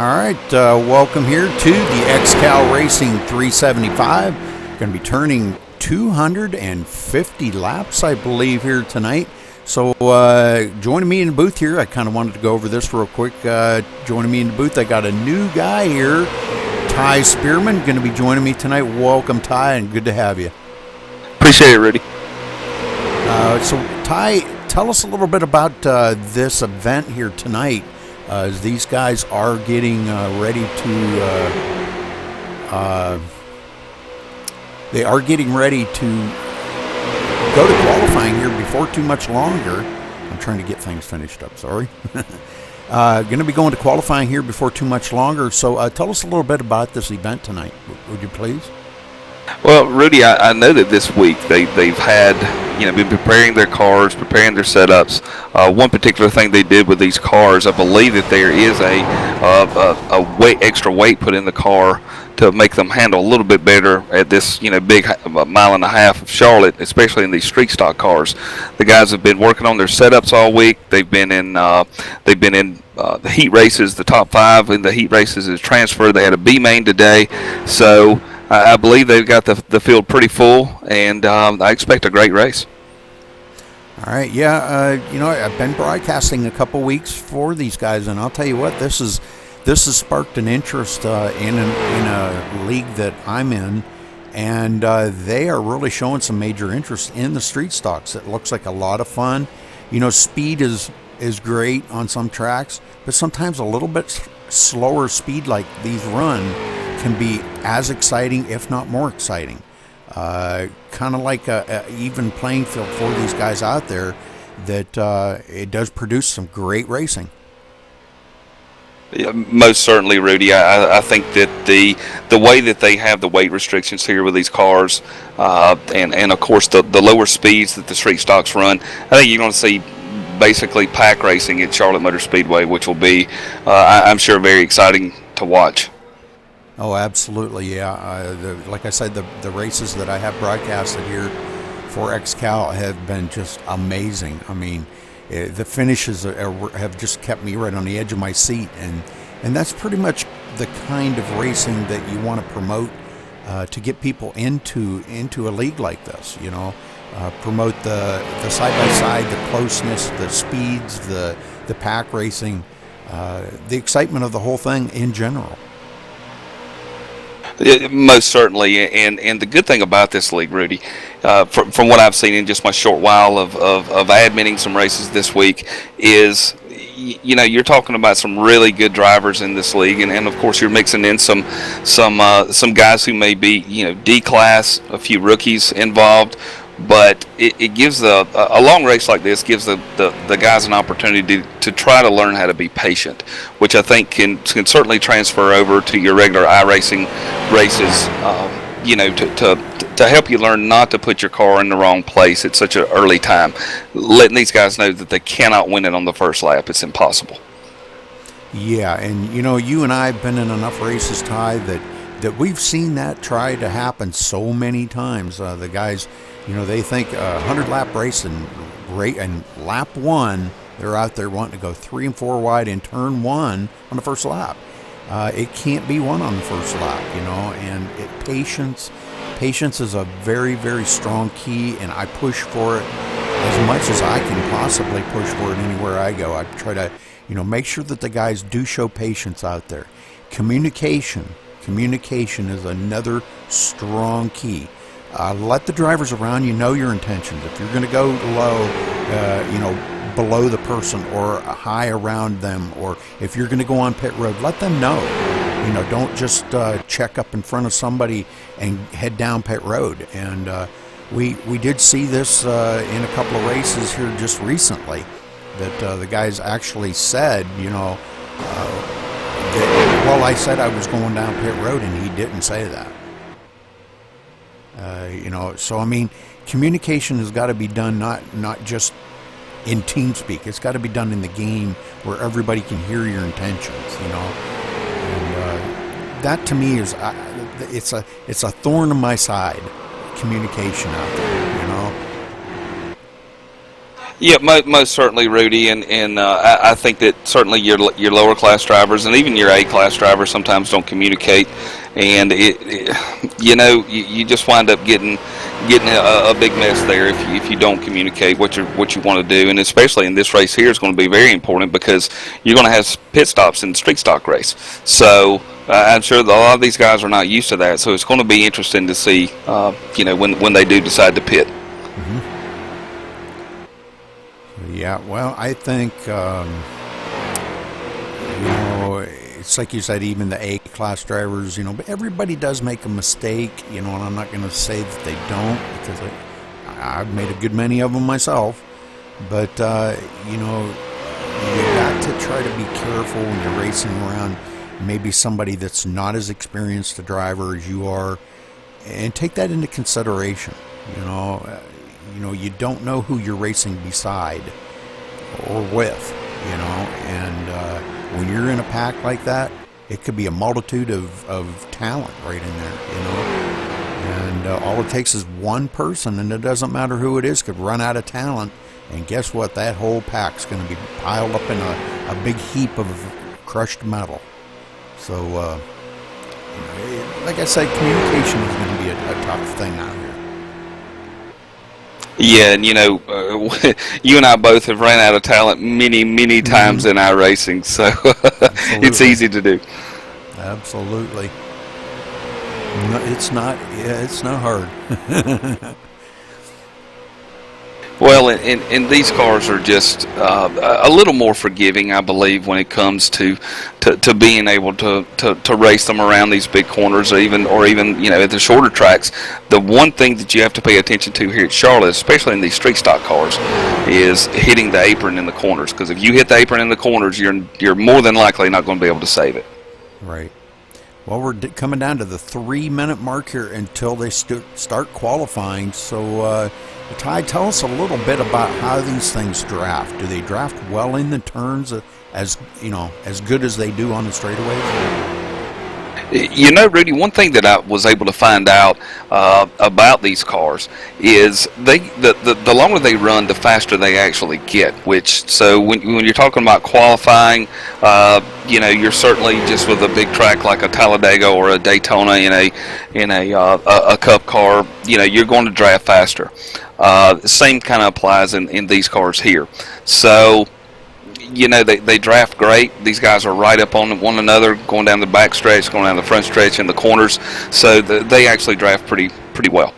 right, welcome here to the XCal Racing 375. Going to be turning 250 laps, I believe, here tonight. So joining me in the booth here, I kind of wanted to go over this real quick. Joining me in the booth, I got a new guy here, Ty Spearman, going to be joining me tonight. Welcome, Ty, and good to have you. Appreciate it, Rudy. So, Ty, tell us a little bit about this event here tonight. As these guys are getting ready to go to qualifying here before too much longer. I'm trying to get things finished up, sorry. Going to be going to qualifying here before too much longer. So tell us a little bit about this event tonight, would you please? Well, Rudy, I know that this week they've had, been preparing their cars, preparing their setups. One particular thing they did with these cars, I believe that there is a extra weight put in the car to make them handle a little bit better at this, big mile and a half of Charlotte, especially in these street stock cars. The guys have been working on their setups all week. They've been in the heat races. The top 5 in the heat races is transferred. They had a B main today, so I believe they've got the field pretty full, and I expect a great race. All right, yeah, I've been broadcasting a couple weeks for these guys, and I'll tell you what, this has sparked an interest in a league that I'm in, and they are really showing some major interest in the street stocks. It looks like a lot of fun. Speed is great on some tracks, but sometimes a little bit slower speed like these run can be as exciting, if not more exciting. Kind of like a even playing field for these guys out there, that it does produce some great racing. Yeah, most certainly, Rudy. I think that the way that they have the weight restrictions here with these cars, and of course the lower speeds that the street stocks run, I think you're going to see basically pack racing at Charlotte Motor Speedway, which will be, I'm sure, very exciting to watch. Oh, absolutely, yeah. Like I said, the races that I have broadcasted here for XCal have been just amazing. I mean, the finishes have just kept me right on the edge of my seat, and that's pretty much the kind of racing that you want to promote to get people into a league like this. Promote the side-by-side, the closeness, the speeds, the pack racing, the excitement of the whole thing in general. Most certainly, and the good thing about this league, Rudy, from what I've seen in just my short while of admitting some races this week, is you're talking about some really good drivers in this league, and of course you're mixing in some guys who may be D class, a few rookies involved. But it gives a long race like this gives the guys an opportunity to try to learn how to be patient, which I think can certainly transfer over to your regular iRacing races. To help you learn not to put your car in the wrong place at such an early time, letting these guys know that they cannot win it on the first lap. It's impossible. Yeah, and you and I have been in enough races, Ty, that we've seen that try to happen so many times. The guys, they think 100-lap race and lap 1, they're out there wanting to go 3 and 4 wide in turn 1 on the first lap. It can't be won on the first lap, and patience is a very, very strong key, and I push for it as much as I can possibly push for it anywhere I go. I try to, make sure that the guys do show patience out there. Communication is another strong key. Let the drivers around you know your intentions. If you're going to go low, below the person or high around them, or if you're going to go on pit road, let them know. Don't just check up in front of somebody and head down pit road. And we did see this in a couple of races here just recently, that the guys actually said, I said I was going down pit road, and he didn't say that. So I mean, communication has got to be done not just in team speak. It's got to be done in the game where everybody can hear your intentions. And that to me is it's a thorn in my side. Communication out there. Yeah, most certainly, Rudy, and I think that certainly your lower class drivers and even your A class drivers sometimes don't communicate, and you just wind up getting a big mess there if you don't communicate what you want to do, and especially in this race here is going to be very important because you're going to have pit stops in the street stock race. So I'm sure that a lot of these guys are not used to that, so it's going to be interesting to see when they do decide to pit. Mm-hmm. Yeah, well, I think, it's like you said, even the A-class drivers, but everybody does make a mistake, and I'm not going to say that they don't, because I've made a good many of them myself, but, you got to try to be careful when you're racing around maybe somebody that's not as experienced a driver as you are, and take that into consideration, you don't know who you're racing beside or with, and when you're in a pack like that, it could be a multitude of talent right in there, and all it takes is one person, and it doesn't matter who it is, could run out of talent, and guess what? That whole pack's going to be piled up in a big heap of crushed metal. So, like I said, communication is going to be a tough thing out here. Yeah, and you and I both have ran out of talent many times in our racing, so it's easy to do. Absolutely. No, it's not hard. Well, and these cars are just a little more forgiving, I believe, when it comes to being able to race them around these big corners, or even at the shorter tracks. The one thing that you have to pay attention to here at Charlotte, especially in these street stock cars, is hitting the apron in the corners. Because if you hit the apron in the corners, you're more than likely not going to be able to save it. Right. Well, we're coming down to the 3-minute mark here until they start qualifying. So, Ty, tell us a little bit about how these things draft. Do they draft well in the turns, as good as they do on the straightaways? Rudy, one thing that I was able to find out about these cars is the longer they run, the faster they actually get. So when you're talking about qualifying, you're certainly just with a big track like a Talladega or a Daytona in a Cup car, you're going to draft faster. The same kind of applies in these cars here. So, they draft great. These guys are right up on one another, going down the back stretch, going down the front stretch, and the corners. So they actually draft pretty well.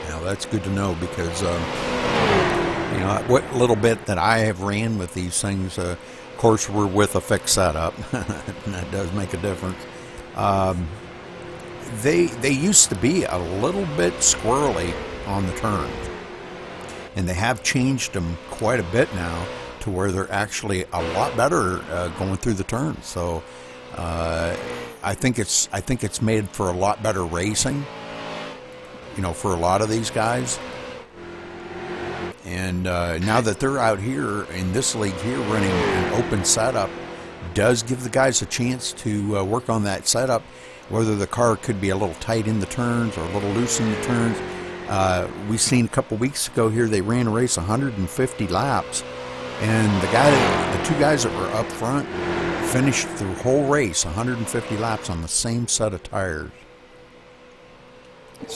Now that's good to know because what little bit that I have ran with these things, of course, we're with a fixed setup, and that does make a difference. They used to be a little bit squirrely on the turn, and they have changed them quite a bit now to where they're actually a lot better going through the turn. So I think it's made for a lot better racing, for a lot of these guys. And now that they're out here in this league here running an open setup, does give the guys a chance to work on that setup, whether the car could be a little tight in the turns or a little loose in the turns. We've seen a couple weeks ago here, they ran a race 150 laps, and the two guys that were up front finished the whole race 150 laps on the same set of tires.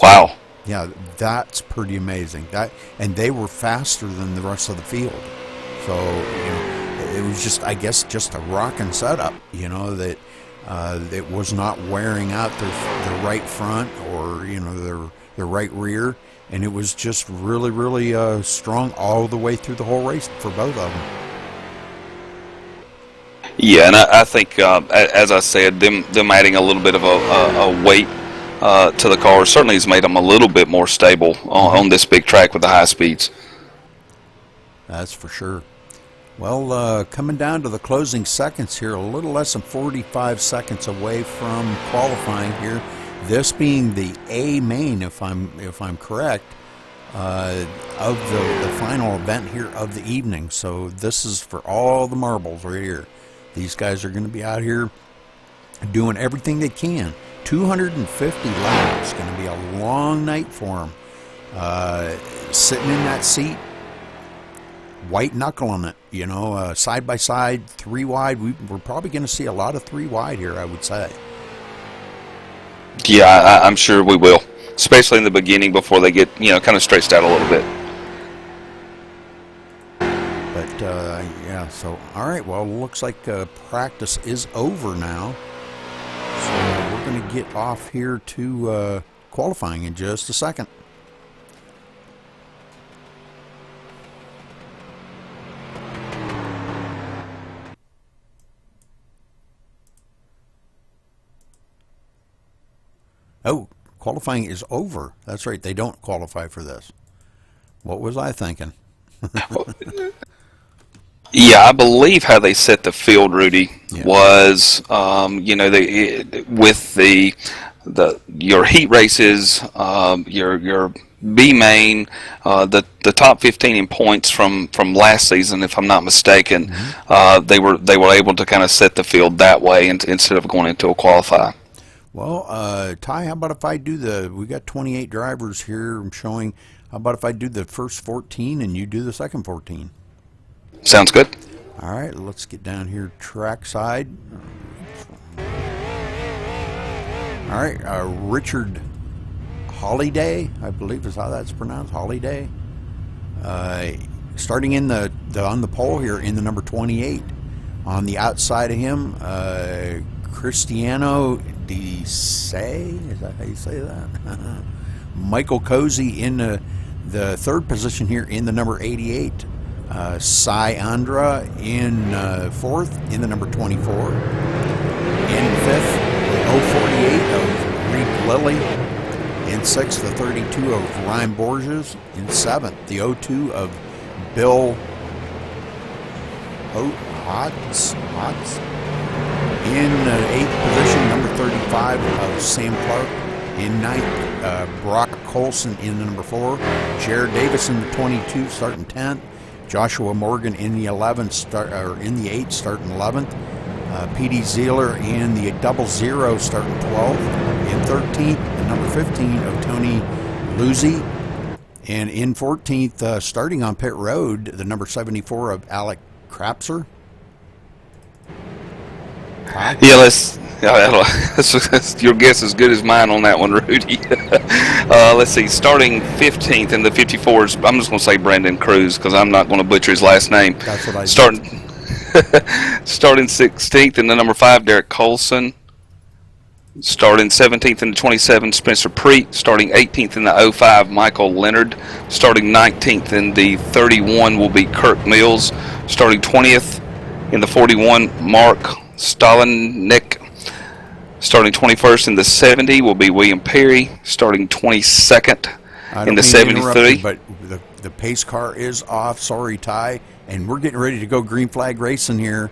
Wow. Yeah, that's pretty amazing. And they were faster than the rest of the field. So, it was just a rocking setup, that it was not wearing out their right front or, their right rear. And it was just really, really strong all the way through the whole race for both of them. Yeah, and I think, as I said, them adding a little bit of a weight to the car certainly has made them a little bit more stable on this big track with the high speeds. That's for sure. Well, coming down to the closing seconds here, a little less than 45 seconds away from qualifying here. This being the A main, if I'm correct, of the final event here of the evening. So this is for all the marbles right here. These guys are going to be out here doing everything they can. 250 laps. Going to be a long night for them. Sitting in that seat, white knuckling it, you know, side by side, 3 wide. We're probably going to see a lot of 3 wide here, I would say. Yeah, I'm sure we will, especially in the beginning before they get, kind of stretched out a little bit. But, yeah, so, all right, well, looks like practice is over now. So we're going to get off here to qualifying in just a second. Oh, qualifying is over. That's right. They don't qualify for this. What was I thinking? Yeah, I believe how they set the field, Rudy, Yeah. was with your heat races, your B main, the top 15 in points from last season, if I'm not mistaken. Mm-hmm. They were able to kind of set the field that way instead of going into a qualify. Well, Ty, how about if I do we got 28 drivers here I'm showing. How about if I do the first 14 and you do the second 14? Sounds good. All right, let's get down here trackside. All right, Richard Holiday, I believe is how that's pronounced, Holiday. Starting in on the pole here in the number 28. On the outside of him, Cristiano De Say, is that how you say that? Michael Cozy in the third position here in the number 88. Cy Andra in fourth in the number 24. In fifth, the 048 of Reed Lilly. In sixth, the 32 of Ryan Borges. In seventh, the 02 of Bill Hodds. In eighth position, number 35 of Sam Clark. In ninth, Brock Colson in the number 4. Jared Davis in the 22, starting 10th. Joshua Morgan in the 8th, starting 11th. P.D. Zeeler in the 00, starting 12th. In 13th, the number 15 of Tony Luzzi. And in 14th, starting on pit road, the number 74 of Alec Krapser. Yeah, your guess is as good as mine on that one, Rudy. Let's see, starting 15th in the 54s, I'm just going to say Brandon Cruz because I'm not going to butcher his last name. That's what I starting 16th in the number 5, Derek Colson. Starting 17th in the 27, Spencer Preet. Starting 18th in the 05, Michael Leonard. Starting 19th in the 31 will be Kirk Mills. Starting 20th in the 41, Mark Stalinik. Starting 21st in the 70 will be William Perry. Starting 22nd in the 73. But the pace car is off. Sorry, Ty. And we're getting ready to go green flag racing here.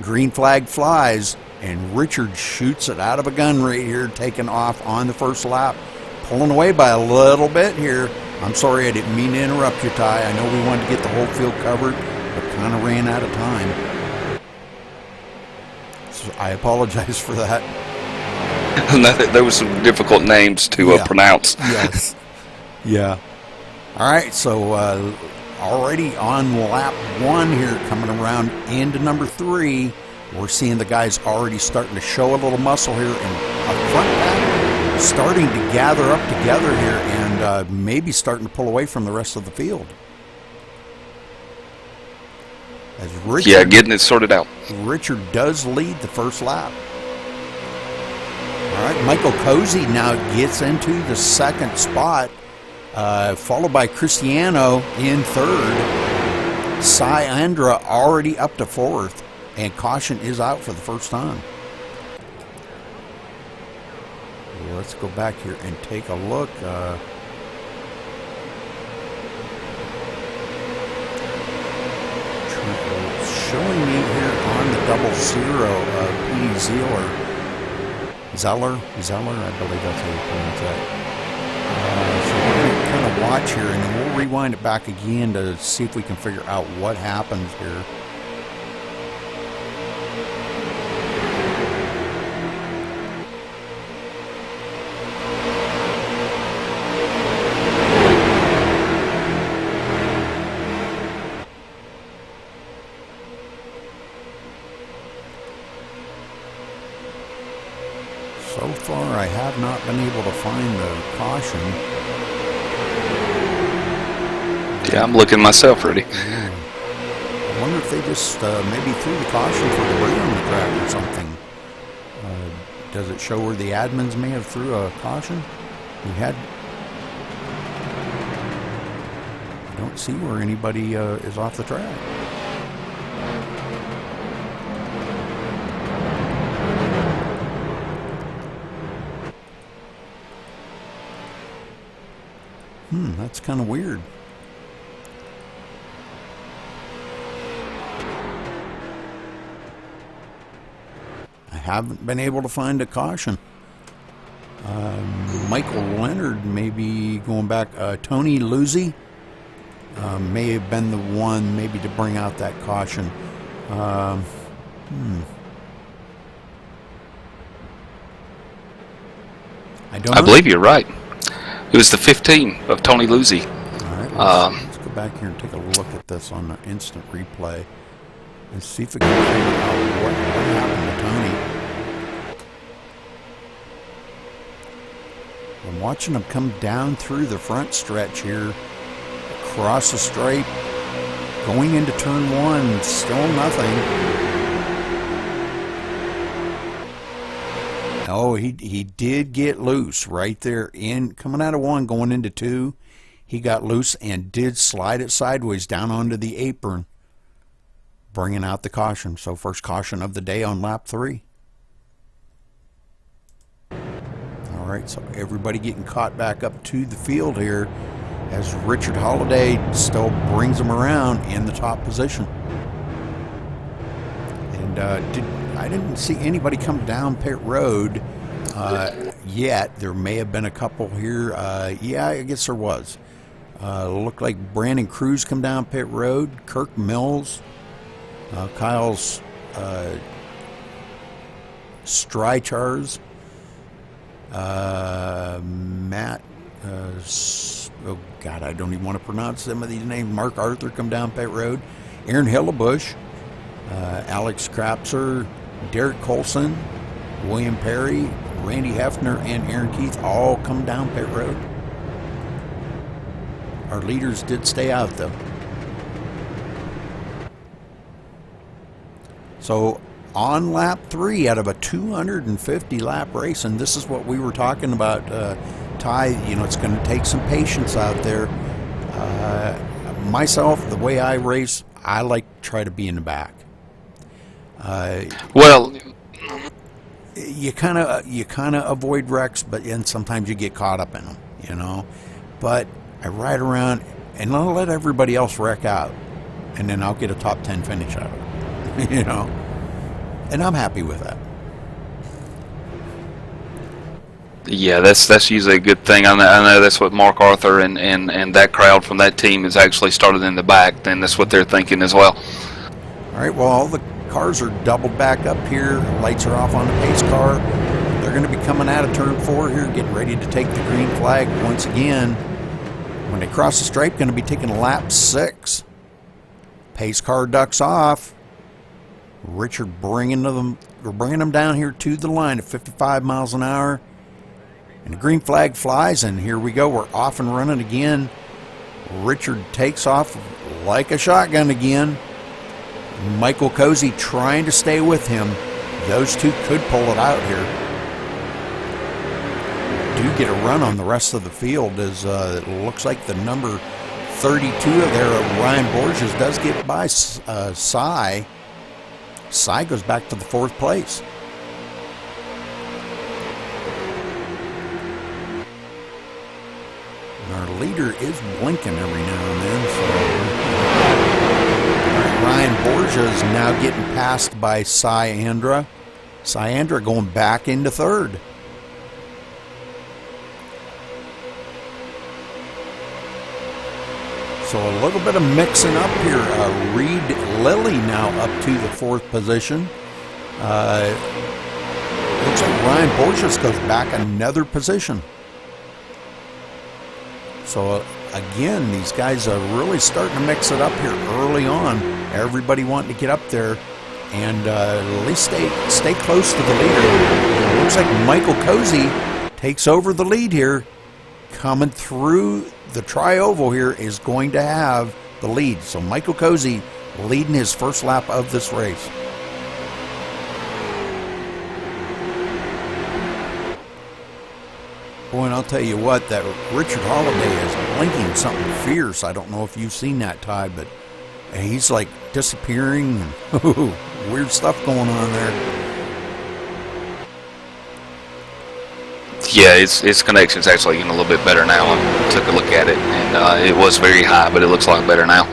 Green flag flies, and Richard shoots it out of a gun right here, taking off on the first lap. Pulling away by a little bit here. I'm sorry, I didn't mean to interrupt you, Ty. I know we wanted to get the whole field covered, but kind of ran out of time. So I apologize for that. There were some difficult names to pronounce. Yes. Yeah. All right, so already on lap 1 here, coming around into number 3, we're seeing the guys already starting to show a little muscle here, and up front back, starting to gather up together here, and maybe starting to pull away from the rest of the field. As Richard, getting it sorted out. Richard does lead the first lap. All right, Michael Cozy now gets into the second spot, followed by Cristiano in third. Cy Andra already up to fourth, and caution is out for the first time. Let's go back here and take a look. Showing me here on the 00 of P.D. Zeller, I believe that's how you pronounce that. So we're going to kind of watch here, and then we'll rewind it back again to see if we can figure out what happens here. have not been able to find the caution. Yeah, I'm looking myself, Rudy. Yeah. I wonder if they just maybe threw the caution for debris on the track or something. Does it show where the admins may have threw a caution? We had... I don't see where anybody is off the track. That's kind of weird. I haven't been able to find a caution. Michael Leonard may be going back. Tony Luzzi may have been the one maybe to bring out that caution. I don't know. I believe you're right. It was the 15 of Tony Luzzi. All right, let's go back here and take a look at this on the instant replay and see if we can figure out what happened to Tony. I'm watching him come down through the front stretch here, across the stripe, going into turn one, still nothing. Oh, he did get loose right there in coming out of one, going into two. He got loose and did slide it sideways down onto the apron, bringing out the caution. So first caution of the day on lap 3. All right, so everybody getting caught back up to the field here as Richard Holiday still brings them around in the top position. And I didn't see anybody come down pit road yet. There may have been a couple here. Yeah, I guess there was. Looked like Brandon Cruz come down pit road. Kirk Mills, Kyle's Strychars, Matt. Oh God, I don't even want to pronounce some of these names. Mark Arthur come down pit road. Aaron Hillebush, Alex Krapser, Derek Colson, William Perry, Randy Hefner, and Aaron Keith all come down pit road. Our leaders did stay out though. So on lap 3 out of a 250 lap race, and this is what we were talking about, Ty, you know, it's going to take some patience out there. Myself, the way I race, I like to try to be in the back. Well, you kind of avoid wrecks, but then sometimes you get caught up in them, you know. But I ride around and I'll let everybody else wreck out, and then I'll get a top 10 finish out of it, you know. And I'm happy with that. yeah, that's usually a good thing. I know that's what Mark Arthur and that crowd from that team has actually started in the back. Then that's what they're thinking as well. All right, well, all the cars are doubled back up here. Lights are off on the pace car. They're going to be coming out of turn 4 here, getting ready to take the green flag once again. When they cross the stripe, going to be taking lap 6. Pace car ducks off. Richard bringing them down here to the line at 55 miles an hour. And the green flag flies, and here we go. We're off and running again. Richard takes off like a shotgun again. Michael Cozy trying to stay with him. Those two could pull it out here. Do get a run on the rest of the field, as it looks like the number 32 there, Ryan Borges, does get by Cy. Cy goes back to the 4th place. And our leader is blinking every now and then. So. Ryan Borges now getting passed by Cyandra. Cyandra going back into 3rd. So a little bit of mixing up here. Reed Lilly now up to the 4th position. Looks like Ryan Borges goes back another position. So again, these guys are really starting to mix it up here early on. Everybody wanting to get up there and at least stay close to the leader. It looks like Michael Cozy takes over the lead here, coming through the tri-oval here, is going to have the lead. So Michael Cozy leading his first lap of this race. Boy, and I'll tell you what, that Richard Holiday is blinking something fierce. I don't know if you've seen that, Ty, but he's like disappearing and weird stuff going on there. Yeah, its connection's actually getting a little bit better now. I took a look at it, and it was very high, but it looks a lot better now.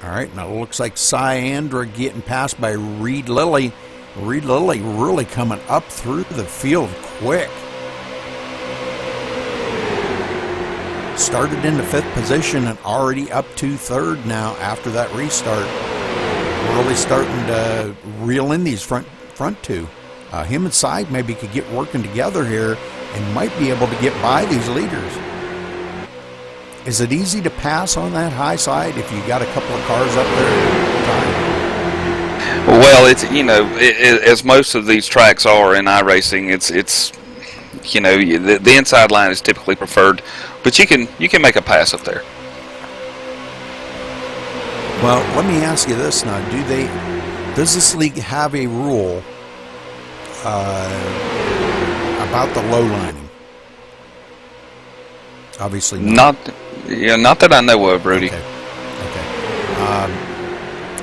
All right, now it looks like Cyandra getting passed by Reed Lilly. Reed Lilly really coming up through the field quick. Started in the 5th position and already up to 3rd now after that restart. Really starting to reel in these front two. Him and Side maybe could get working together here and might be able to get by these leaders. Is it easy to pass on that high side if you got a couple of cars up there? Well, it's as most of these tracks are in iRacing, it's the inside line is typically preferred, but you can make a pass up there. Well, let me ask you this now: does this league have a rule about the low lining? Obviously not. Not that I know of, Rudy. Okay.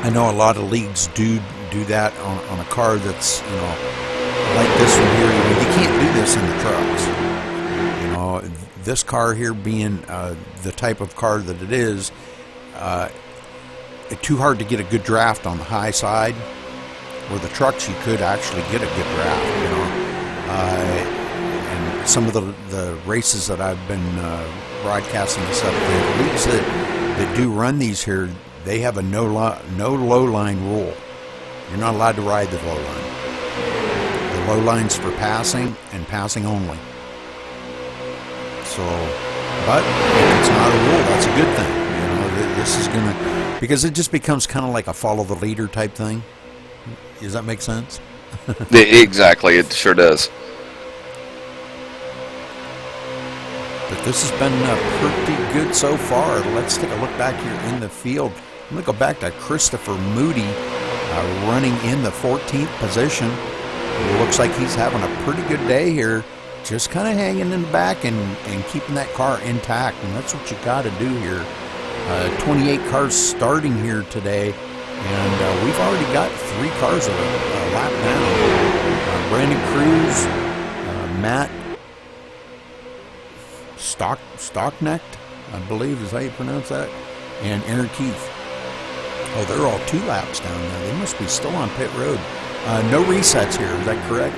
I know a lot of leagues do that on a car that's like this one here. You can't do this in the trucks. This car here being the type of car that it is, it's too hard to get a good draft on the high side. Where the trucks you could actually get a good draft, and some of the races that I've been broadcasting and stuff, the leagues that do run these here, they have a no low line rule. You're not allowed to ride the low line. The low line's for passing and passing only. So, but if it's not a rule, that's a good thing. This is gonna, because it just becomes kind of like a follow the leader type thing. Does that make sense? Exactly, it sure does. But this has been pretty good so far. Let's take a look back here in the field. I'm going to go back to Christopher Moody running in the 14th position. It looks like he's having a pretty good day here. Just kind of hanging in the back and keeping that car intact. And that's what you got to do here. 28 cars starting here today. And we've already got 3 cars a lap down. Brandon Cruz, Matt Stocknecht, I believe is how you pronounce that, and Aaron Keefe. Oh, they're all 2 laps down now. They must be still on pit road. No resets here, is that correct?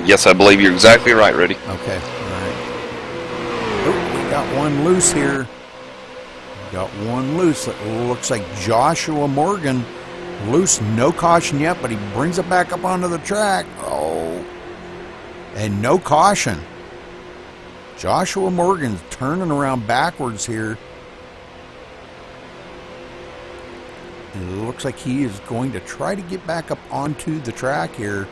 Yes, I believe you're exactly right, Rudy. Okay, all right. Oh, we got one loose here. Got one loose. It looks like Joshua Morgan loose. No caution yet, but he brings it back up onto the track. Oh, and no caution. Joshua Morgan's turning around backwards here. And it looks like he is going to try to get back up onto the track here.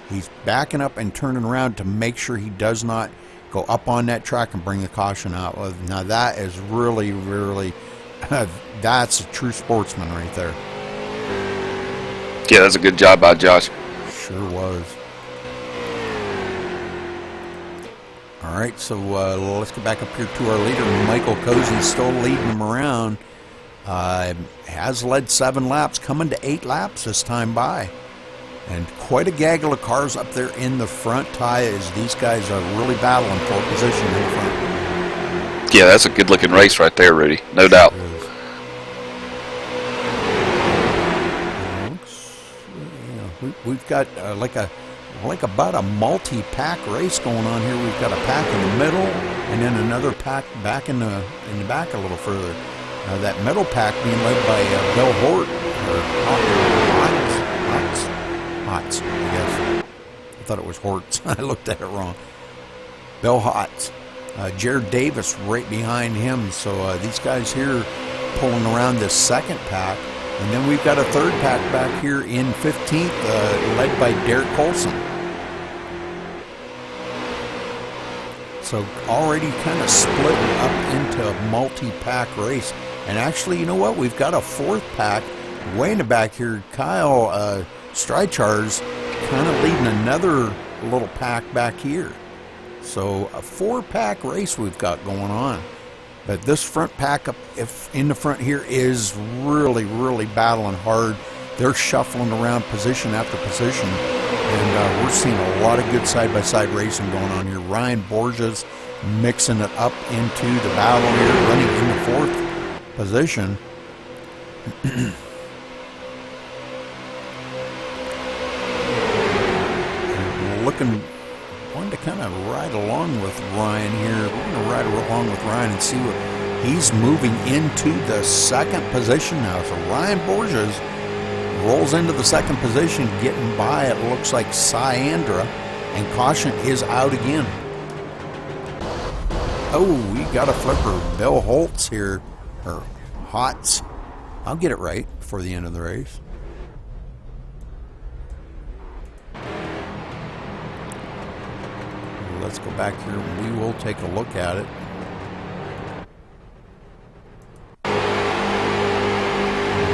He's backing up and turning around to make sure he does not go up on that track and bring the caution out. Now that is really, really, that's a true sportsman right there. Yeah, that's a good job by Josh. Sure was. All right, so let's get back up here to our leader. Michael Cozy still leading him around. Has led 7 laps, coming to 8 laps this time by. And quite a gaggle of cars up there in the front, Ty, as these guys are really battling for position in the front. Yeah, that's a good-looking race right there, Rudy. No doubt. We've got like about a multi-pack race going on here. We've got a pack in the middle, and then another pack back in the back a little further. That middle pack being led by Bill Hort, or Hotz, I guess. I thought it was Hortz. I looked at it wrong. Bill Hotz. Jared Davis right behind him. So these guys here pulling around this second pack. And then we've got a third pack back here in 15th, led by Derek Colson. So already kind of split up into a multi-pack race. And actually, you know what? We've got a fourth pack way in the back here. Kyle Strychar's kind of leading another little pack back here. So a 4-pack race we've got going on. But this front pack up in the front here is really, really battling hard. They're shuffling around position after position. And we're seeing a lot of good side-by-side racing going on here. Ryan Borges mixing it up into the battle here, running in the 4th position. Wanted to kind of ride along with Ryan here. We're going to ride along with Ryan and see what he's moving into the 2nd position now. So Ryan Borges rolls into the 2nd position, getting by, it looks like Syandra, and caution is out again. Oh, we got a flipper. Bill Holtz here, or Hotz. I'll get it right before the end of the race. Let's go back here and we will take a look at it.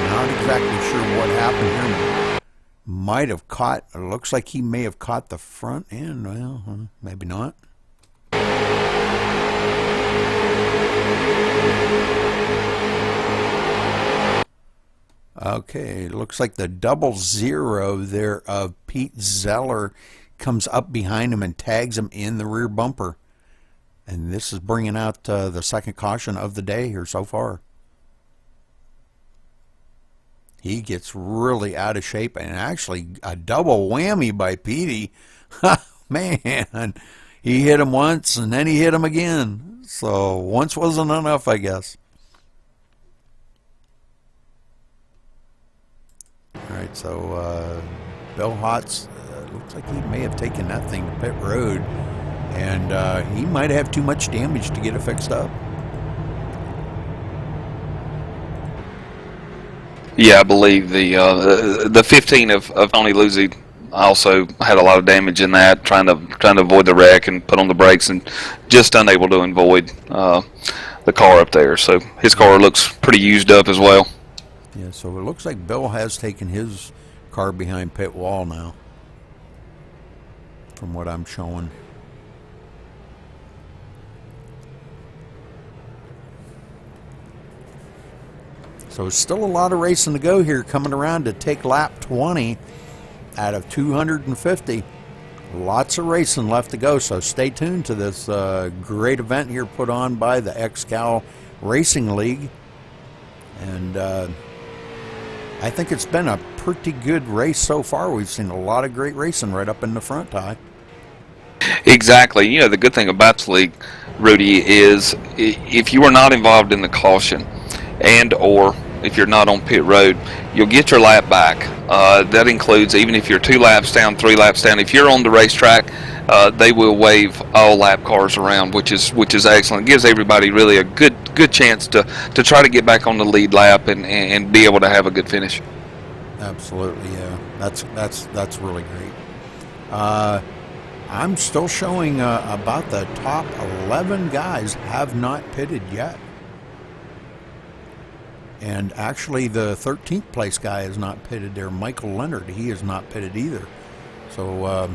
Not exactly sure what happened here. Might have caught, it looks like he may have caught the front end. Well, maybe not. Okay, it looks like the 00 there of Pete Zeller comes up behind him and tags him in the rear bumper. And this is bringing out the 2nd caution of the day here so far. He gets really out of shape, and actually a double whammy by Petey. Man, he hit him once and then he hit him again. So once wasn't enough, I guess. All right, so Bill Hotz, looks like he may have taken that thing to pit road, and he might have too much damage to get it fixed up. Yeah, I believe the 15 of Tony Luzzi also had a lot of damage in that, trying to avoid the wreck and put on the brakes, and just unable to avoid the car up there. So his car looks pretty used up as well. Yeah, so it looks like Bill has taken his car behind pit wall now, from what I'm showing. So still a lot of racing to go here, coming around to take lap 20 out of 250. Lots of racing left to go, so stay tuned to this great event here put on by the XCal Racing League. And I think it's been a pretty good race so far. We've seen a lot of great racing right up in the front, Ty. Exactly. You know, the good thing about this league, Rudy, is if you are not involved in the caution, and or if you're not on pit road, you'll get your lap back. That includes even if you're 2 laps down, 3 laps down. If you're on the racetrack, they will wave all lap cars around, which is excellent. It gives everybody really a good chance to try to get back on the lead lap and be able to have a good finish. Absolutely, yeah. That's really great. I'm still showing about the top 11 guys have not pitted yet. And actually the 13th place guy is not pitted there. Michael Leonard, he is not pitted either. So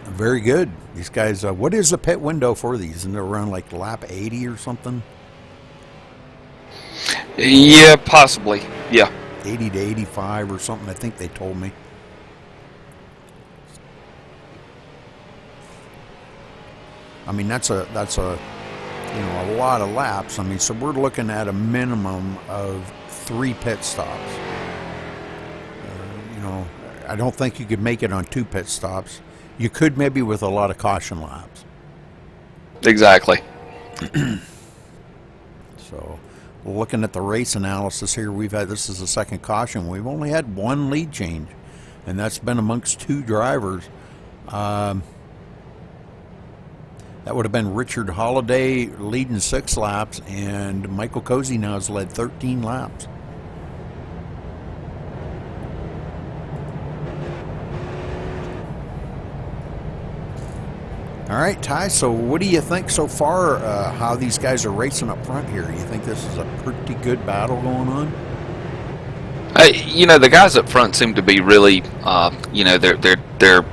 very good. These guys, what is the pit window for these? Isn't it around like lap 80 or something? Yeah, possibly. Yeah. 80 to 85 or something, I think they told me. I mean, that's a a lot of laps. I mean, so we're looking at a minimum of 3 pit stops. I don't think you could make it on 2 pit stops. You could maybe with a lot of caution laps. Exactly. So, looking at the race analysis here, this is the 2nd caution. We've only had 1 lead change, and that's been amongst 2 drivers. That would have been Richard Holliday leading 6 laps, and Michael Cozy now has led 13 laps. right, Ty, so what do you think so far, how these guys are racing up front here? You think this is a pretty good battle going on? The guys up front seem to be really, they're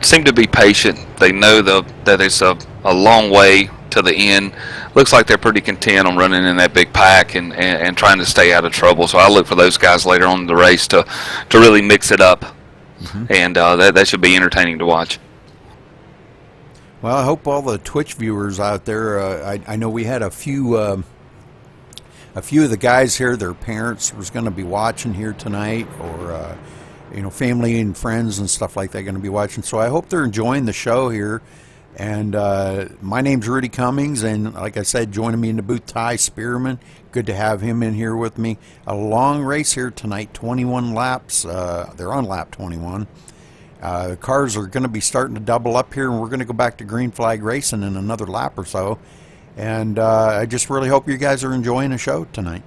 seem to be patient. They know that it's a long way to the end. Looks like they're pretty content on running in that big pack and trying to stay out of trouble. So I look for those guys later on in the race to really mix it up, and that should be entertaining to watch. Well, I hope all the Twitch viewers out there. I know we had a few of the guys here. Their parents was going to be watching here tonight, or family and friends and stuff like that going to be watching. So I hope they're enjoying the show here. And my name's Rudy Cummings, and like I said, joining me in the booth, Ty Spearman. Good to have him in here with me. A long race here tonight, 21 laps. They're on lap 21. The cars are going to be starting to double up here, and we're going to go back to green flag racing in another lap or so. And I just really hope you guys are enjoying the show tonight.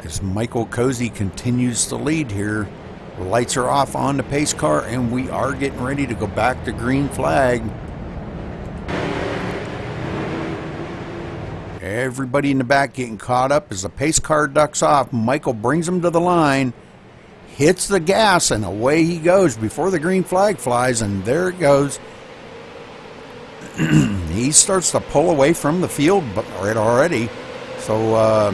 As Michael Cozy continues to lead here, the lights are off on the pace car, and we are getting ready to go back to green flag. Everybody in the back getting caught up as the pace car ducks off. Michael brings him to the line, hits the gas, and away he goes before the green flag flies, and there it goes. He starts to pull away from the field right already. So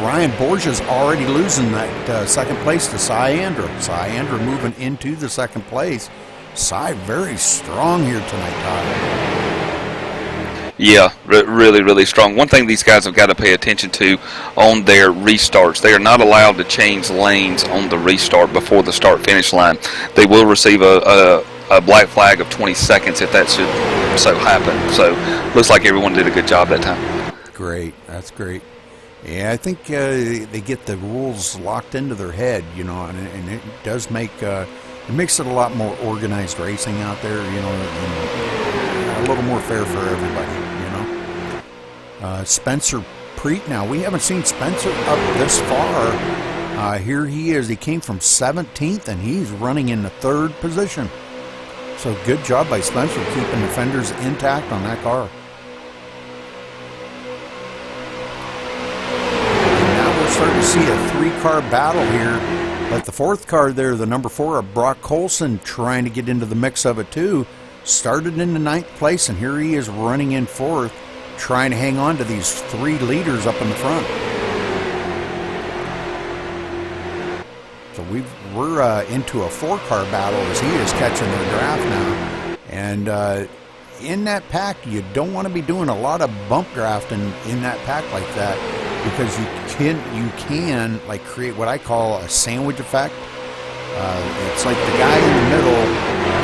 Ryan Borgia's already losing that second place to Cy Andrew. Cy Andrew moving into the second place. Cy very strong here tonight, Todd. Yeah, really, really strong. One thing these guys have got to pay attention to on their restarts, they are not allowed to change lanes on the restart before the start-finish line. They will receive a black flag of 20 seconds if that should so happen. So looks like everyone did a good job that time. Great. That's great. Yeah, I think they get the rules locked into their head, and it does make it makes it a lot more organized racing out there, and a little more fair for everybody, Spencer Preet, now we haven't seen Spencer up this far. Here he is. He came from 17th, and he's running in the 3rd position. So good job by Spencer keeping the fenders intact on that car. Starting to see a 3-car battle here, but the 4th car there, the number 4 of Brock Colson, trying to get into the mix of it too. Started in the 9th place, and here he is running in 4th, trying to hang on to these 3 leaders up in the front. So we're into a 4-car battle as he is catching their draft now, and in that pack, you don't want to be doing a lot of bump drafting in that pack like that, because you can like create what I call a sandwich effect. It's like the guy in the middle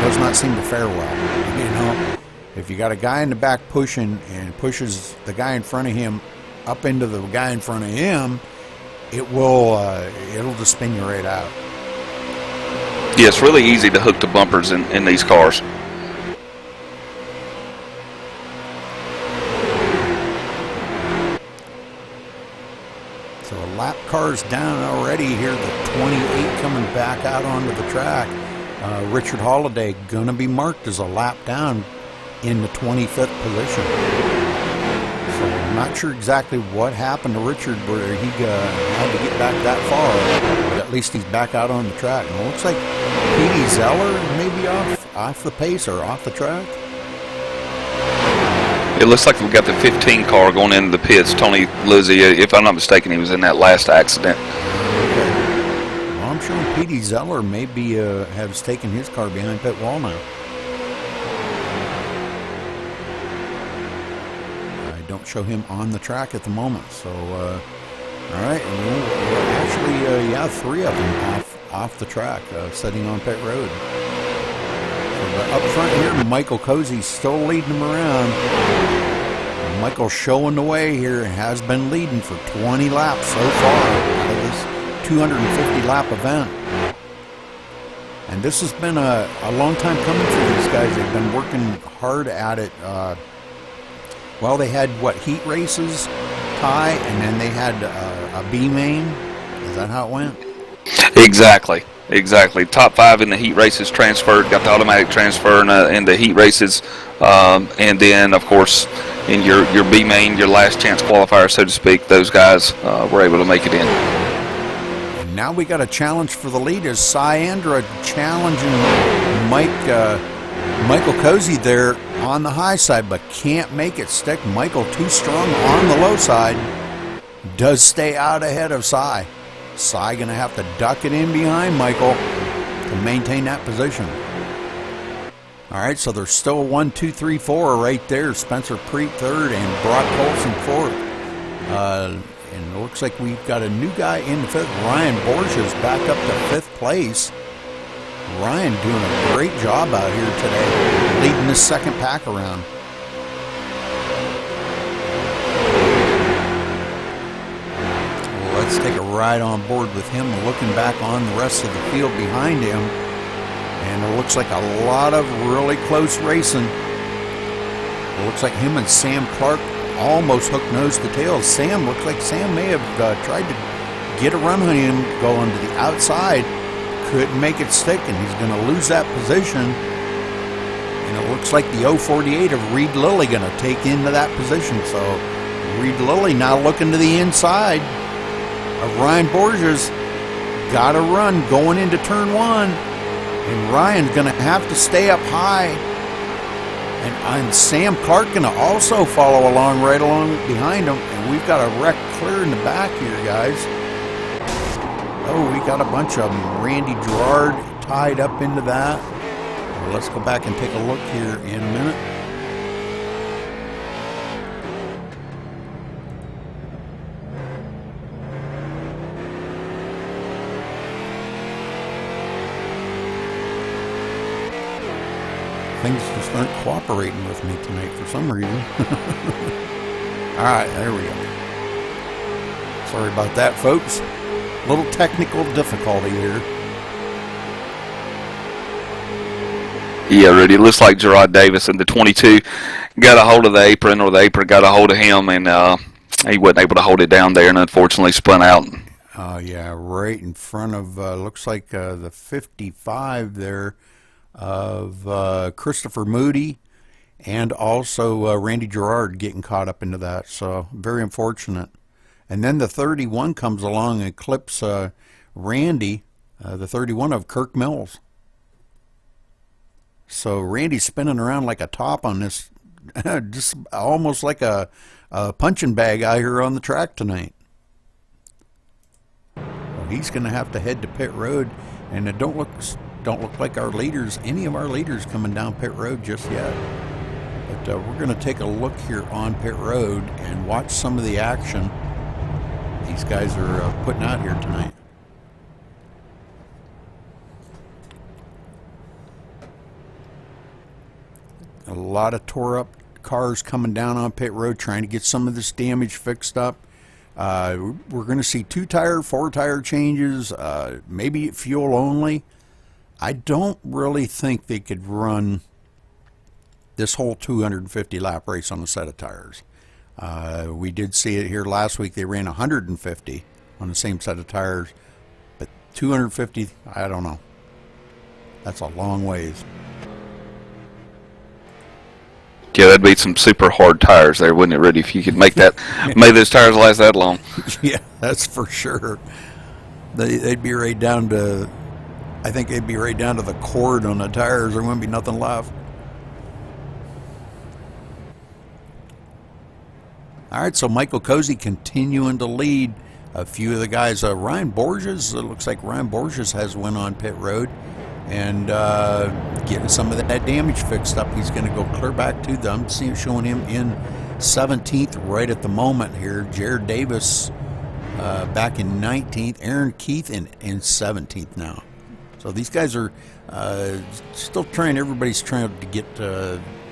does not seem to fare well. If you got a guy in the back pushing and pushes the guy in front of him up into the guy in front of him, it'll just spin you right out. Yeah, it's really easy to hook the bumpers in these cars. Lap cars down already here. The 28 coming back out onto the track. Richard Holiday going to be marked as a lap down in the 25th position. So I'm not sure exactly what happened to Richard where he had to get back that far, but at least he's back out on the track. And it looks like Petey Zeller maybe off the pace or off the track. It looks like we've got the 15 car going into the pits. Tony Lizzie, if I'm not mistaken, he was in that last accident. Okay. Well, I'm sure Petey Zeller maybe has taken his car behind pit wall now. I don't show him on the track at the moment. So, all right. And actually, 3 of them off the track, sitting on pit road. Up front here, Michael Cozy's still leading them around. Michael's showing the way here and has been leading for 20 laps so far out of this 250 lap event. And this has been a long time coming for these guys, they've been working hard at it. Well, they had, what, heat races, Ty, and then they had a B main. Is that how it went? Exactly. Top 5 in the heat races transferred, got the automatic transfer in the heat races, and then, of course, in your B main, your last chance qualifier, so to speak, those guys were able to make it in. And now we got a challenge for the lead. Is Cyandra challenging Michael Cozy there on the high side, but can't make it stick. Michael too strong on the low side. Does stay out ahead of Cy. Cy going to have to duck it in behind Michael to maintain that position. All right, so there's still 1, 2, 3, 4 right there. Spencer Preet third and Brock Colson fourth. And it looks like we've got a new guy in fifth. Ryan Borges back up to fifth place. Ryan doing a great job out here today, leading this second pack around. Let's take a ride on board with him, looking back on the rest of the field behind him. And it looks like a lot of really close racing. It looks like him and Sam Clark almost hook nose to tail. Sam looks like Sam may have tried to get a run on him, go onto the outside. Couldn't make it stick, and he's going to lose that position. And it looks like the 048 of Reed Lilly going to take into that position. So Reed Lilly now looking to the inside of Ryan Borges. Got a run going into turn 1. And Ryan's going to have to stay up high. And Sam Clark going to also follow along right along behind him. And we've got a wreck clear in the back here, guys. Oh, we got a bunch of them. Randy Gerard tied up into that. Well, let's go back and take a look here in a minute. Things just aren't cooperating with me tonight for some reason. All right, there we go. Sorry about that, folks. Little technical difficulty here. Yeah, Rudy, it looks like Gerard Davis in the 22 got a hold of the apron, or the apron got a hold of him, and he wasn't able to hold it down there and unfortunately spun out. Oh, yeah, right in front of, looks like the 55 there of Christopher Moody, and also Randy Gerard getting caught up into that. So very unfortunate. And then the 31 comes along and clips Randy, the 31 of Kirk Mills. So Randy's spinning around like a top on this, just almost like a punching bag out here on the track tonight. Well, he's going to have to head to pit road, and it don't look like our leaders, any of our leaders, coming down pit road just yet. But we're going to take a look here on pit road and watch some of the action these guys are putting out here tonight. A lot of tore up cars coming down on pit road trying to get some of this damage fixed up. We're going to see 2-tire, 4-tire changes, maybe fuel only. I don't really think they could run this whole 250 lap race on a set of tires. We did see it here last week. They ran 150 on the same set of tires, but 250, I don't know. That's a long ways. Yeah, that'd be some super hard tires there, wouldn't it, Rudy? If you could make that, make those tires last that long. Yeah, that's for sure. They'd be right down to, I think they'd be right down to the cord on the tires. There wouldn't be nothing left. All right, so Michael Cozy continuing to lead a few of the guys. Ryan Borges, it looks like Ryan Borges has went on pit road and getting some of that damage fixed up. He's going to go clear back to them. Showing him in 17th right at the moment here. Jared Davis back in 19th. Aaron Keith in 17th now. So these guys are still trying. Everybody's trying to get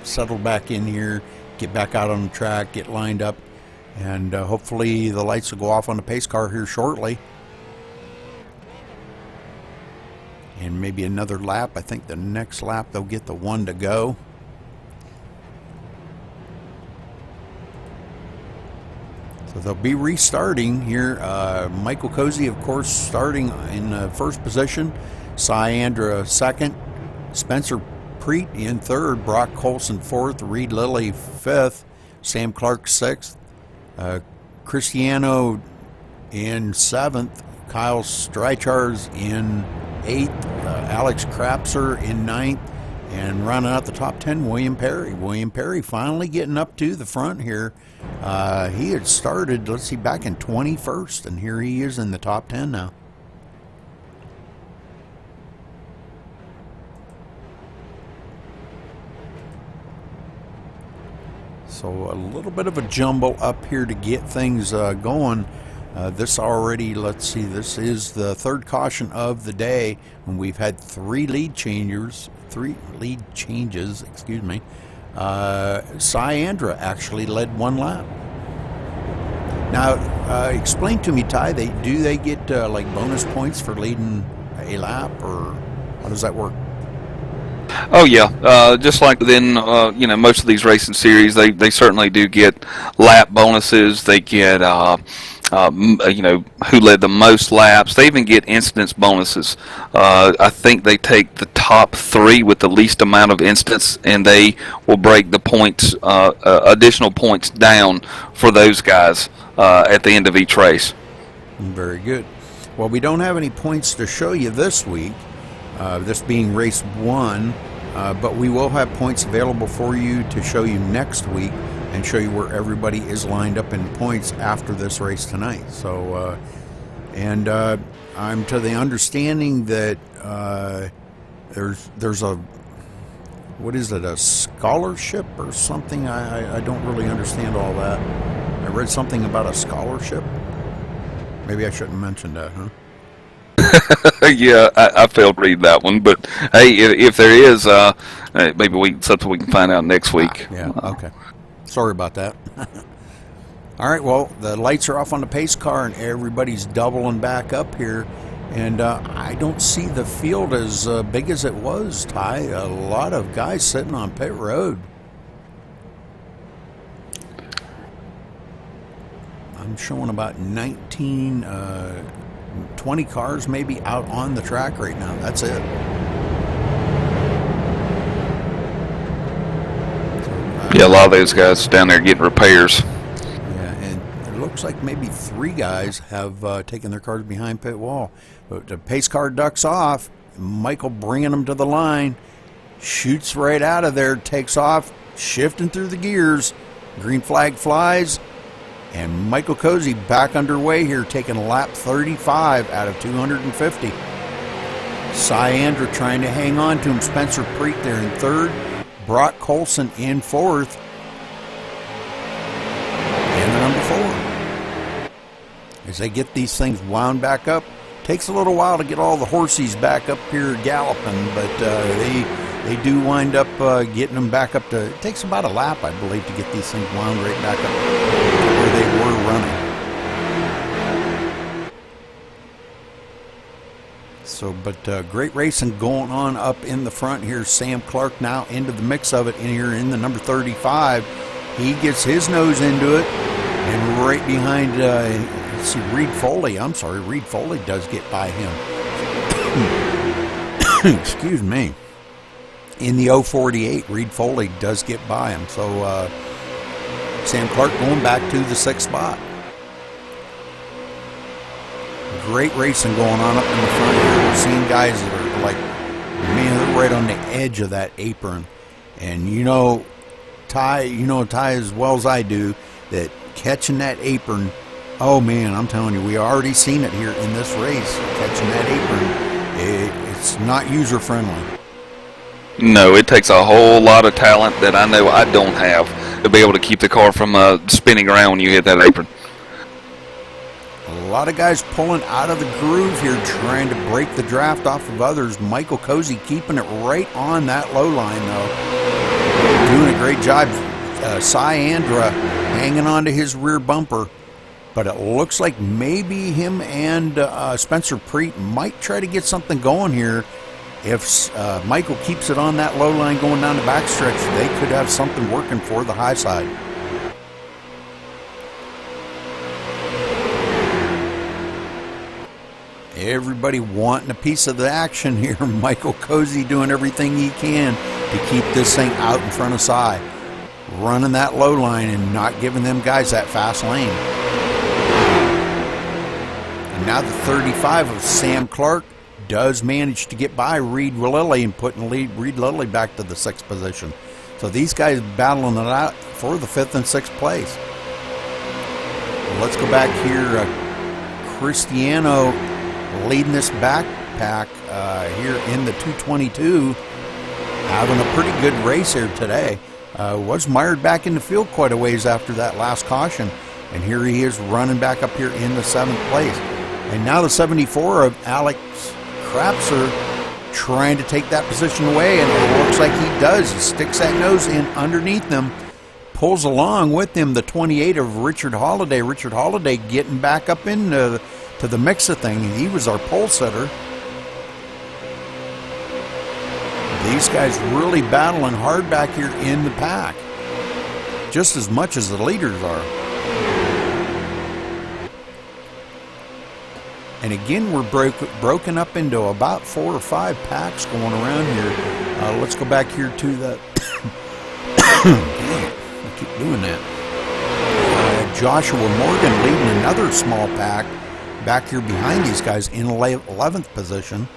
settled back in here, get back out on the track, get lined up. And hopefully the lights will go off on the pace car here shortly. and maybe another lap. I think the next lap they'll get the one to go. So they'll be restarting here. Michael Cozy, of course, starting in first position. Syandra second. Spencer Preet in third. Brock Colson fourth. Reed Lilly fifth. Sam Clark sixth. Cristiano in seventh. Kyle Streichars in eighth. Alex Krapser in ninth. And rounding out the top 10, William Perry. William Perry finally getting up to the front here. He had started, let's see, back in 21st, and here he is in the top 10 now. So a little bit of a jumble up here to get things going. This already, let's see, this is the third caution of the day, and we've had three lead changes, excuse me. Syandra actually led one lap. Now, explain to me, Ty, do they get like bonus points for leading a lap, or how does that work? Oh yeah, just like within most of these racing series, they certainly do get lap bonuses. They get who led the most laps. They even get incidence bonuses. I think they take the top three with the least amount of incidents, and they will break the points, additional points down for those guys at the end of each race. Very good. Well, we don't have any points to show you this week, this being race one, but we will have points available for you to show you next week and show you where everybody is lined up in points after this race tonight. So, I'm to the understanding that there's a, what is it, a scholarship or something? I don't really understand all that. I read something about a scholarship. Maybe I shouldn't mention that, huh? Yeah, I failed to read that one, but hey, if there is, maybe something we can find out next week. Yeah, okay. Sorry about that. All right, well, the lights are off on the pace car, and everybody's doubling back up here. And I don't see the field as big as it was, Ty. A lot of guys sitting on pit road. I'm showing about 19, 20 cars maybe out on the track right now. That's it. Yeah, a lot of those guys down there getting repairs. Yeah, and it looks like maybe three guys have taken their cars behind pit wall. But the pace car ducks off. Michael bringing them to the line. Shoots right out of there. Takes off. Shifting through the gears. Green flag flies. And Michael Cozy back underway here, taking lap 35 out of 250. Syandra trying to hang on to him. Spencer Preet there in third. Brock Colson in fourth. And the number 4. As they get these things wound back up, takes a little while to get all the horsies back up here galloping, but they do wind up getting them back up to, it takes about a lap, I believe, to get these things wound right back up to where they were running. So, but great racing going on up in the front here. Sam Clark now into the mix of it in here in the number 35. He gets his nose into it, and right behind, let's see, Reed Foley. I'm sorry, Reed Foley does get by him. Excuse me. In the 048, Reed Foley does get by him. So Sam Clark going back to the 6th spot. Great racing going on up in the front here. We're seeing guys that are like, man, they're right on the edge of that apron. And Ty as well as I do, that catching that apron, oh man, I'm telling you, we already seen it here in this race. Catching that apron, it's not user friendly. No, it takes a whole lot of talent that I know I don't have to be able to keep the car from spinning around when you hit that apron. A lot of guys pulling out of the groove here, trying to break the draft off of others. Michael Cozy keeping it right on that low line, though. Doing a great job. Syandra hanging on to his rear bumper. But it looks like maybe him and Spencer Preet might try to get something going here If Michael keeps it on that low line going down the backstretch, they could have something working for the high side. Everybody wanting a piece of the action here. Michael Cozy doing everything he can to keep this thing out in front of Cy. Running that low line and not giving them guys that fast lane. And now the 35 of Sam Clark does manage to get by Reed Lilly and putting Reed Lilly back to the 6th position. So these guys battling it out for the 5th and 6th place. Let's go back here. Cristiano leading this backpack here in the 222, having a pretty good race here today. Was mired back in the field quite a ways after that last caution, and here he is running back up here in the 7th place. And now the 74 of Alex Krapser trying to take that position away, and it looks like he does. He sticks that nose in underneath them, pulls along with him the 28 of Richard Holiday. Richard Holiday getting back up into to the mix of things. He was our pole setter. These guys really battling hard back here in the pack, just as much as the leaders are. And again, we're broken up into about 4 or 5 packs going around here. Let's go back here to the... Dang it, I keep doing that. Joshua Morgan leading another small pack back here behind these guys in 11th position,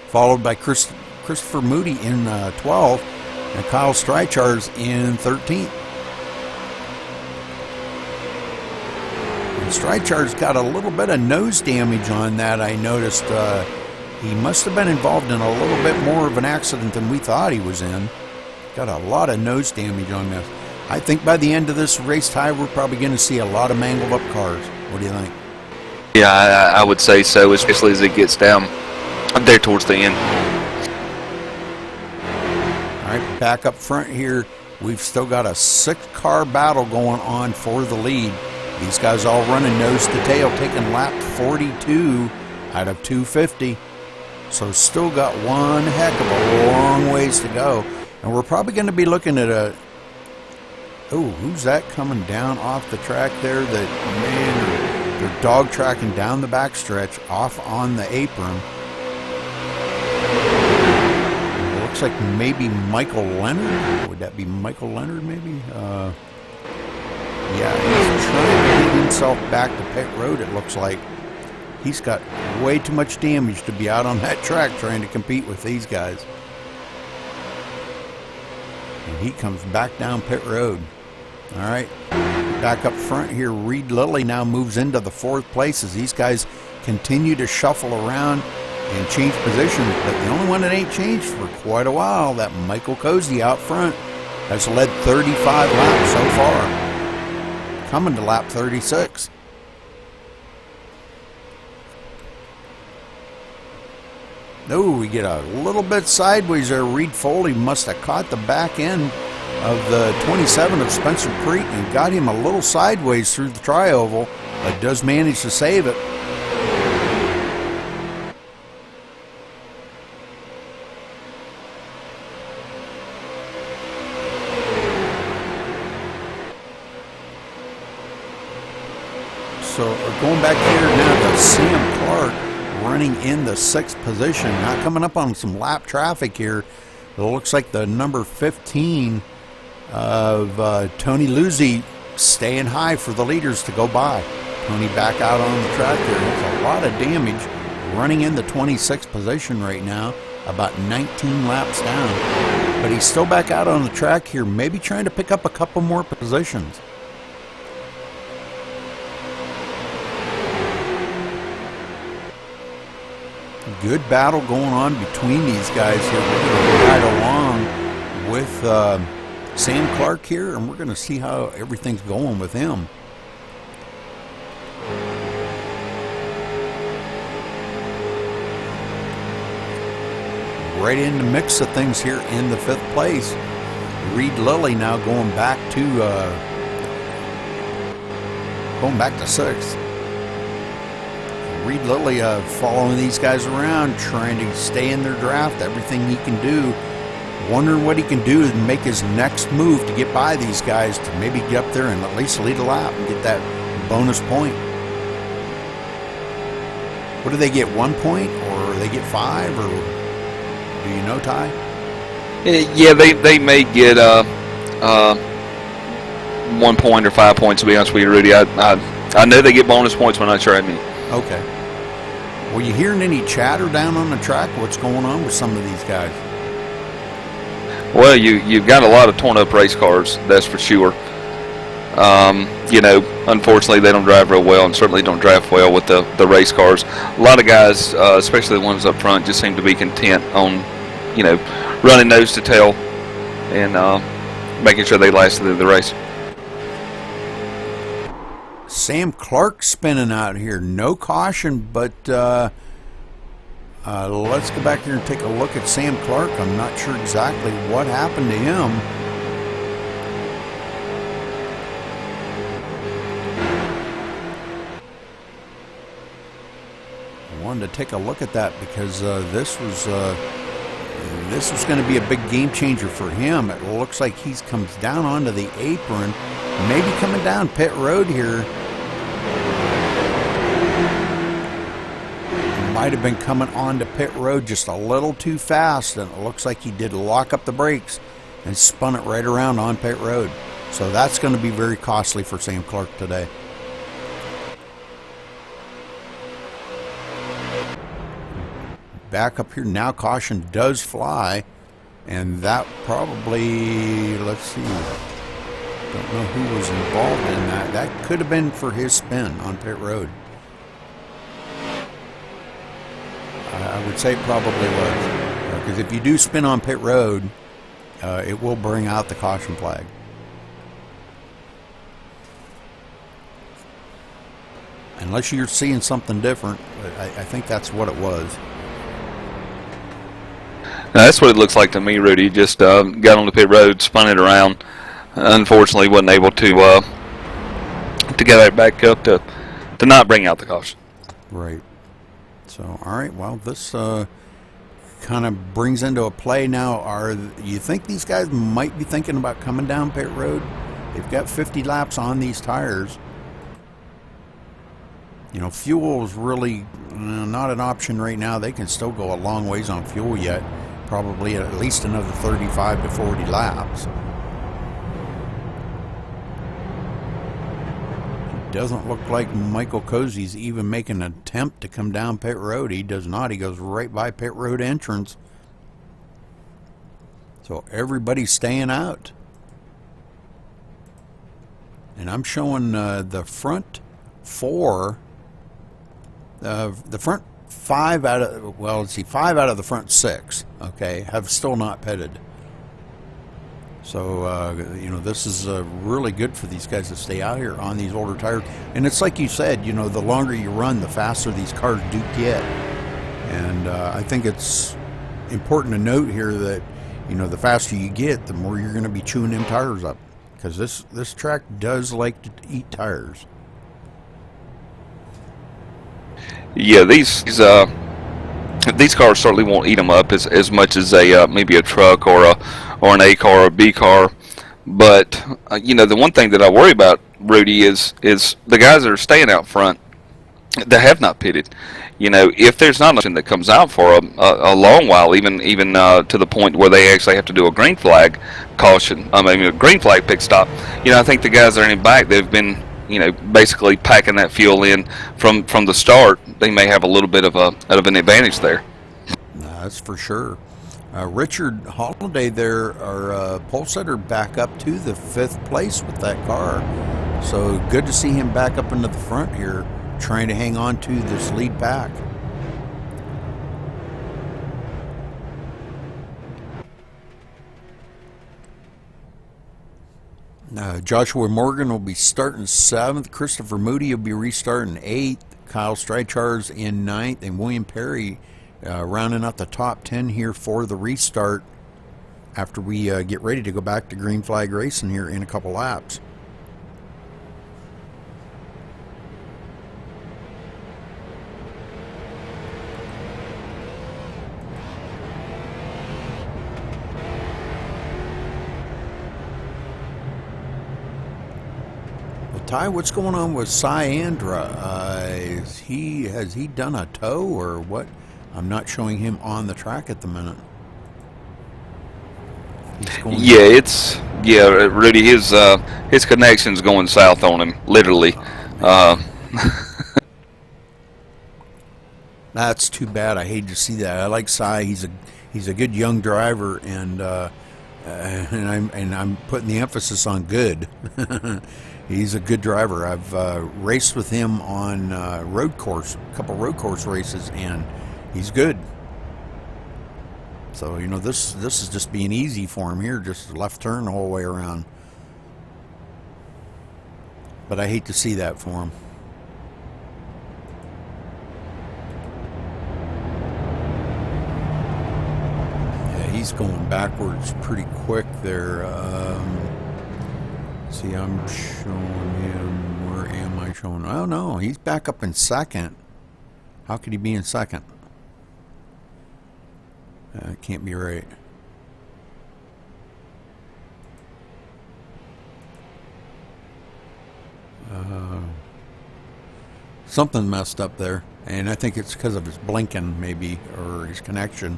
followed by Christopher Moody in 12th, and Kyle Streichars in 13th. And Streichars got a little bit of nose damage on that, I noticed. He must have been involved in a little bit more of an accident than we thought he was in. Got a lot of nose damage on this. I think by the end of this race tie, we're probably going to see a lot of mangled up cars. What do you think? Yeah, I would say so, especially as it gets down there towards the end. All right, back up front here, we've still got a 6-car battle going on for the lead. These guys all running nose to tail, taking lap 42 out of 250. So still got one heck of a long ways to go. And we're probably going to be looking at a... Oh, who's that coming down off the track there? That, man... They're dog tracking down the backstretch off on the apron. It looks like maybe Michael Leonard. Would that be Michael Leonard maybe? Yeah, he's trying to get himself back to pit road, it looks like. He's got way too much damage to be out on that track trying to compete with these guys. And he comes back down pit road. All right. Back up front here, Reed Lilly now moves into the 4th place as these guys continue to shuffle around and change positions. But the only one that ain't changed for quite a while, that Michael Cozy out front, has led 35 laps so far, coming to lap 36. Oh, we get a little bit sideways there. Reed Foley must have caught the back end of the 27 of Spencer Creek and got him a little sideways through the tri-oval, but does manage to save it. So going back here now to Sam Clark running in the 6th position, not coming up on some lap traffic here. It looks like the number 15 of Tony Luzzi staying high for the leaders to go by. Tony back out on the track there. There's a lot of damage, running in the 26th position right now, about 19 laps down. But he's still back out on the track here, maybe trying to pick up a couple more positions. Good battle going on between these guys here. We're going to ride along with Sam Clark here, and we're going to see how everything's going with him. Right in the mix of things here in the 5th place. Reed Lilly now going back to 6th. Reed Lilly following these guys around, trying to stay in their draft, everything he can do, wondering what he can do to make his next move to get by these guys, to maybe get up there and at least lead a lap and get that bonus point. What do they get, 1 point, or they get 5, or do you know, Ty? Yeah, they may get 1 point or 5 points, to be honest with you, Rudy. I know they get bonus points, but I'm not sure I mean. Okay. Were you hearing any chatter down on the track? What's going on with some of these guys? Well, you've got a lot of torn up race cars, that's for sure. Unfortunately, they don't drive real well, and certainly don't drive well with the race cars. A lot of guys, especially the ones up front, just seem to be content on, running nose to tail and making sure they last through the race. Sam Clark spinning out here. No caution, but let's go back here and take a look at Sam Clark. I'm not sure exactly what happened to him. I wanted to take a look at that because this was going to be a big game changer for him. It looks like he comes down onto the apron, maybe coming down pit road here. Might have been coming onto pit road just a little too fast, and it looks like he did lock up the brakes and spun it right around on pit road. So that's going to be very costly for Sam Clark today. Back up here now, caution does fly, and that probably, let's see, don't know who was involved in that. That could have been for his spin on pit road. I would say it probably was, because if you do spin on pit road, it will bring out the caution flag. Unless you're seeing something different, I think that's what it was. Now, that's what it looks like to me, Rudy. Just got on the pit road, spun it around. Unfortunately, wasn't able to get that back up to not bring out the caution. Right. So, all right. Well, this kind of brings into a play now. You think these guys might be thinking about coming down pit road? They've got 50 laps on these tires. Fuel is really not an option right now. They can still go a long ways on fuel yet. Probably at least another 35 to 40 laps. It doesn't look like Michael Cozy's even making an attempt to come down pit road. He does not. He goes right by pit road entrance. So everybody's staying out. And I'm showing the front four. The front 5 out of, well, let's see, 5 out of the front 6, okay, have still not pitted. So, this is really good for these guys to stay out here on these older tires. And it's like you said, the longer you run, the faster these cars do get. And I think it's important to note here that, the faster you get, the more you're going to be chewing them tires up. Because this track does like to eat tires. Yeah, these cars certainly won't eat them up as much as maybe a truck or an A car or a B car. But the one thing that I worry about, Rudy, is the guys that are staying out front that have not pitted. If there's not nothing that comes out for a long while, even to the point where they actually have to do a green flag caution, a green flag pit stop. I think the guys that are in back, they've been basically packing that fuel in from the start. They may have a little bit of an advantage there. That's for sure. Richard Holiday there, our pole setter, back up to the 5th place with that car. So good to see him back up into the front here, trying to hang on to this lead pack. Joshua Morgan will be starting 7th. Christopher Moody will be restarting 8th. Kyle Streichars in 9th. And William Perry rounding out the top 10 here for the restart after we get ready to go back to green flag racing here in a couple laps. Ty, what's going on with Cyandra? Has he done a tow or what? I'm not showing him on the track at the minute. Rudy. His connection's going south on him, literally. That's too bad. I hate to see that. I like Cy. He's a good young driver, and I'm putting the emphasis on good. He's a good driver. I've raced with him on a couple road course races, and he's good. So this is just being easy for him here, just left turn the whole way around. But I hate to see that for him. He's going backwards pretty quick there. See, I'm showing him. Where am I showing? Oh, no, he's back up in second. How could he be in second? It can't be right. Something messed up there, and I think it's because of his blinking, maybe, or his connection.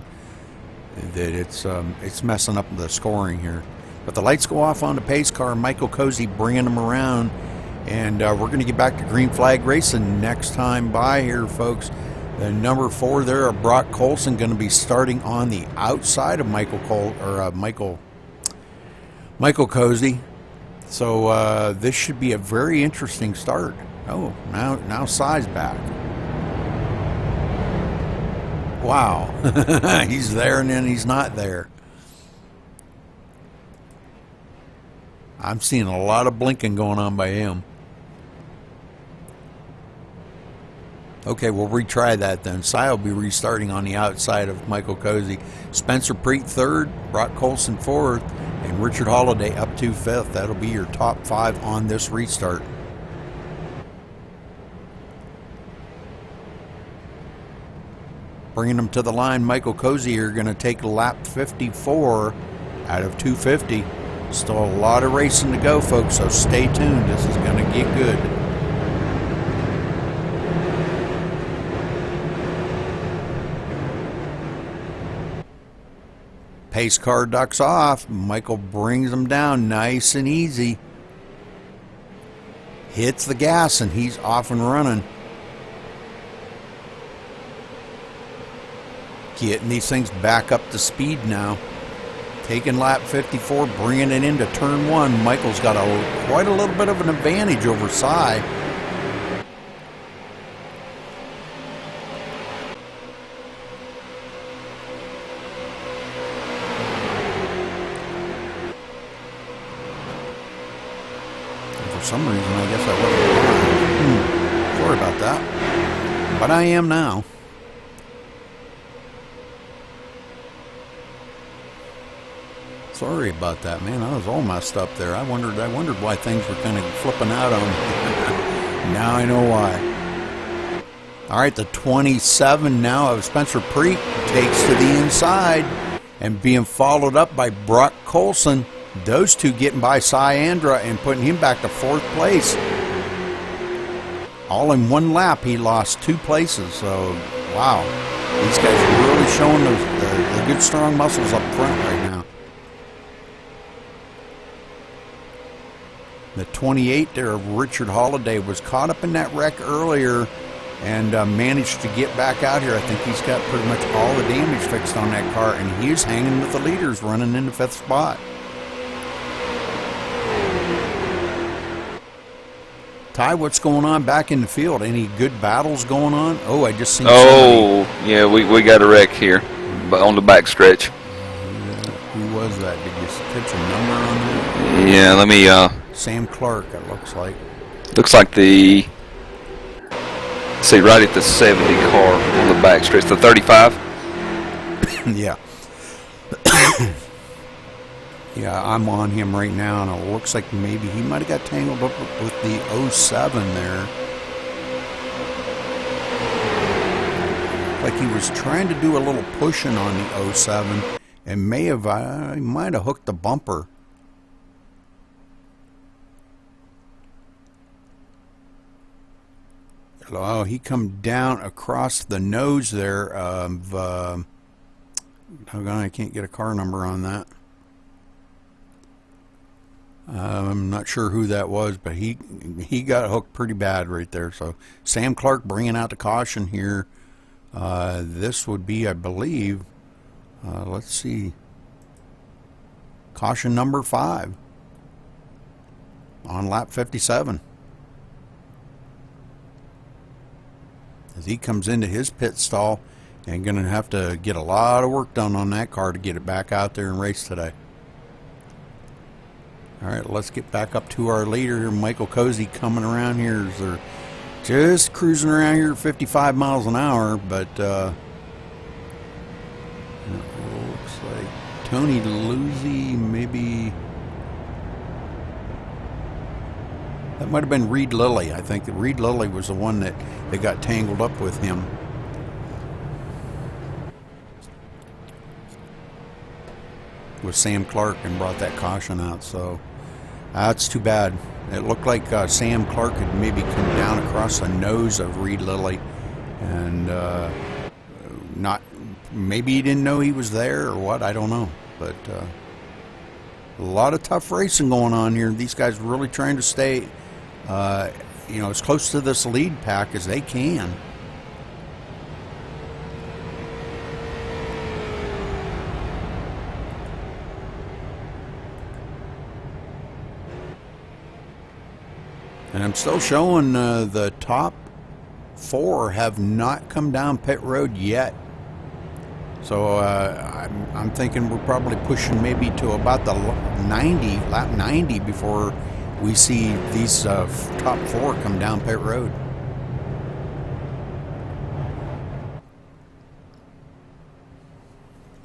That it's messing up the scoring here. But the lights go off on the pace car. Michael Cozy bringing them around, and we're going to get back to green flag racing next time by here, folks. The number 4 there, Brock Colson, going to be starting on the outside of Michael Cozy. So this should be a very interesting start. Oh, now Cy's back. Wow. He's there and then he's not there. I'm seeing a lot of blinking going on by him. Okay, we'll retry that then. Cy will be restarting on the outside of Michael Cozy. Spencer Preet 3rd, Brock Colson 4th, and Richard Holiday up to 5th. That'll be your top 5 on this restart. Bringing them to the line, Michael Cozy are going to take lap 54 out of 250. Still a lot of racing to go, folks, so stay tuned. This is going to get good. Pace car ducks off. Michael brings them down nice and easy. Hits the gas, and he's off and running. Getting these things back up to speed now. Taking lap 54, bringing it into turn 1. Michael's got quite a little bit of an advantage over Cy. For some reason, I guess I wasn't. Sorry about that. But I am now. Sorry about that, man. I was all messed up there. I wondered why things were kind of flipping out on me. Now I know why. All right, the 27 now of Spencer Preet takes to the inside and being followed up by Brock Colson. Those two getting by Cyandra and putting him back to 4th place. All in one lap, he lost 2 places. So, wow. These guys are really showing the good, strong muscles up front right now. The 28 there of Richard Holiday was caught up in that wreck earlier and managed to get back out here. I think he's got pretty much all the damage fixed on that car, and he's hanging with the leaders, running in the 5th spot. Ty, what's going on back in the field? Any good battles going on? Oh, I just seen somebody. Yeah, we got a wreck here on the back stretch. Who was that? Did you catch a number on that? Yeah, let me... Sam Clark, it looks like. Looks like right at the 70 car on the back stretch. The 35? Yeah. Yeah, I'm on him right now, and it looks like maybe he might have got tangled up with the 07 there. Like he was trying to do a little pushing on the 07 and might have hooked the bumper. Oh, he come down across the nose there of. I can't get a car number on that. I'm not sure who that was, but he got hooked pretty bad right there. So Sam Clark bringing out the caution here. This would be, I believe, let's see, caution number 5 on lap 57. As he comes into his pit stall and going to have to get a lot of work done on that car to get it back out there and race today. All right, let's get back up to our leader here, Michael Cozy, coming around here. They're just cruising around here at 55 miles an hour, but it looks like Tony Luzzi, maybe. That might have been Reed Lilly. I think that Reed Lilly was the one that got tangled up with him. With Sam Clark and brought that caution out. So that's too bad. It looked like Sam Clark had maybe come down across the nose of Reed Lilly, and not maybe he didn't know he was there or what. I don't know, but a lot of tough racing going on here. These guys really trying to stay, as close to this lead pack as they can. And I'm still showing the top 4 have not come down pit road yet. So I'm thinking we're probably pushing maybe to about the lap 90 before we see these top 4 come down pit road.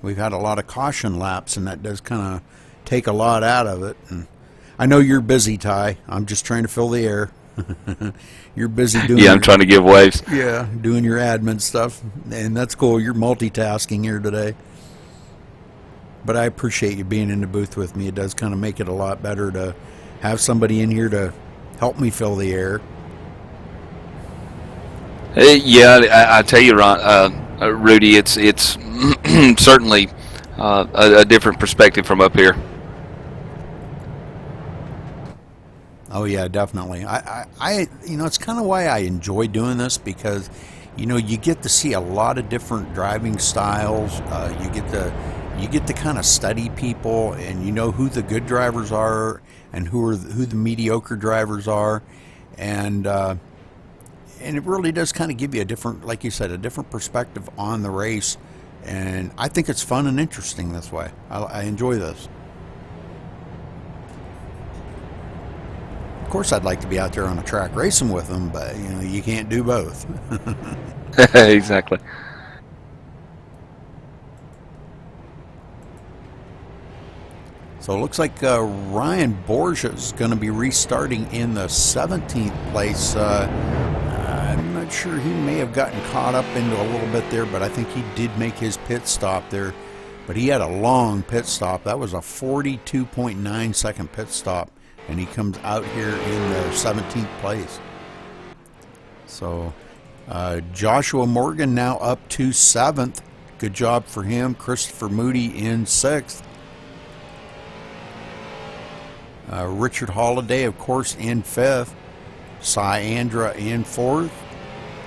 We've had a lot of caution laps, and that does kind of take a lot out of it. And I know you're busy, Ty. I'm just trying to fill the air. You're busy doing. Yeah, I'm trying to give waves. Yeah, doing your admin stuff, and that's cool. You're multitasking here today. But I appreciate you being in the booth with me. It does kind of make it a lot better to have somebody in here to help me fill the air. Yeah, I tell you, Ron, Rudy, it's certainly a different perspective from up here. Oh yeah, definitely. I it's kind of why I enjoy doing this, because you get to see a lot of different driving styles. You get to kind of study people, and you know who the good drivers are and who the mediocre drivers are, and it really does kind of give you a different, like you said, a different perspective on the race, and I think it's fun and interesting this way. I enjoy this. Of course, I'd like to be out there on a track racing with them, but you can't do both. Exactly. So it looks like Ryan Borgia is going to be restarting in the 17th place. I'm not sure, he may have gotten caught up into a little bit there, but I think he did make his pit stop there. But he had a long pit stop. That was a 42.9 second pit stop. And he comes out here in the 17th place. So Joshua Morgan now up to 7th. Good job for him. Christopher Moody in 6th. Richard Holiday, of course, in 5th. Cy Andra in 4th.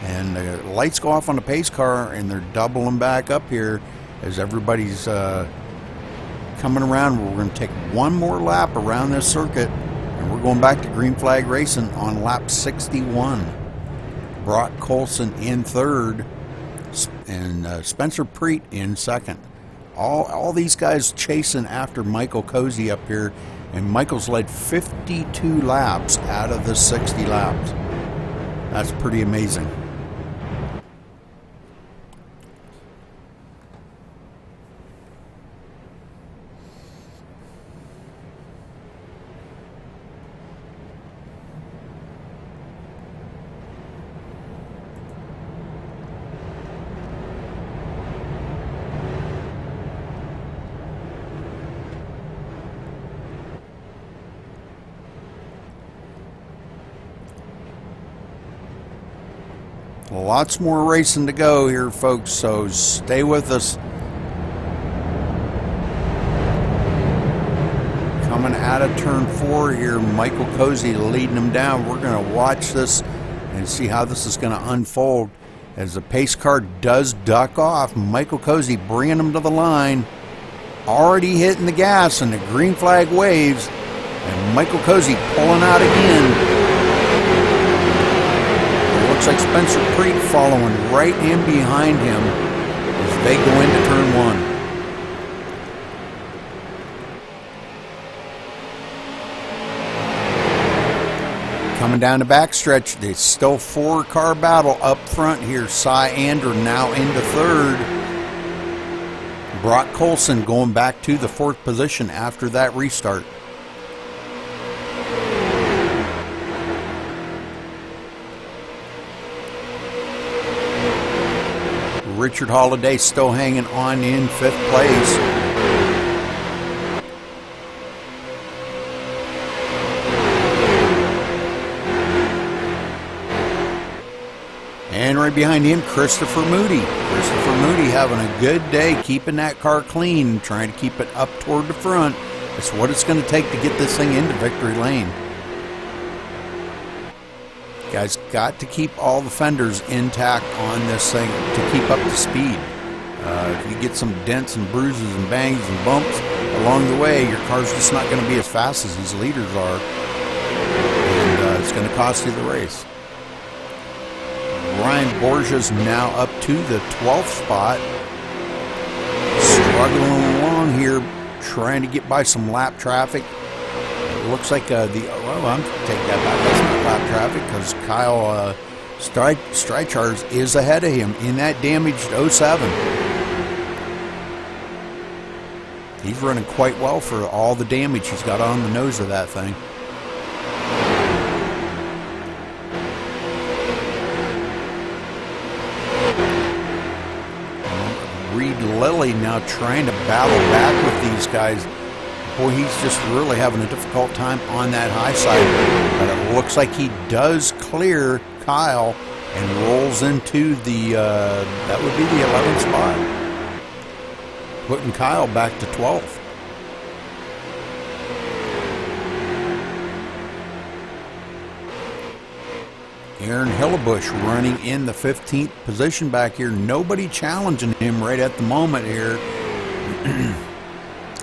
And the lights go off on the pace car, and they're doubling back up here as everybody's coming around. We're going to take one more lap around this circuit. And we're going back to green flag racing on lap 61. Brock Colson in 3rd, and Spencer Preet in 2nd. All these guys chasing after Michael Cozy up here, and Michael's led 52 laps out of the 60 laps. That's pretty amazing. Lots more racing to go here, folks, so stay with us. Coming out of turn 4 here, Michael Cozy leading him down. We're going to watch this and see how this is going to unfold. As the pace car does duck off, Michael Cozy bringing him to the line. Already hitting the gas, and the green flag waves. And Michael Cozy pulling out again. Looks like Spencer Creek following right in behind him as they go into turn 1. Coming down the backstretch, there's still 4-car battle up front here. Cy Ander now into 3rd. Brock Colson going back to the 4th position after that restart. Richard Holiday still hanging on in 5th place. And right behind him, Christopher Moody. Christopher Moody having a good day, keeping that car clean, trying to keep it up toward the front. It's what it's going to take to get this thing into victory lane. Guys, got to keep all the fenders intact on this thing to keep up to speed. If you get some dents and bruises and bangs and bumps along the way, your car's just not going to be as fast as these leaders are. And it's going to cost you the race. Ryan Borgia's now up to the 12th spot. Struggling along here, trying to get by some lap traffic. It looks like I'm take that back. That's not lap traffic because Kyle Streichars is ahead of him in that damaged 07. He's running quite well for all the damage he's got on the nose of that thing. Reed Lilly now trying to battle back with these guys. Boy, he's just really having a difficult time on that high side. But it looks like he does clear Kyle and rolls into the, that would be the 11th spot. Putting Kyle back to 12th. Aaron Hillebush running in the 15th position back here. Nobody challenging him right at the moment here.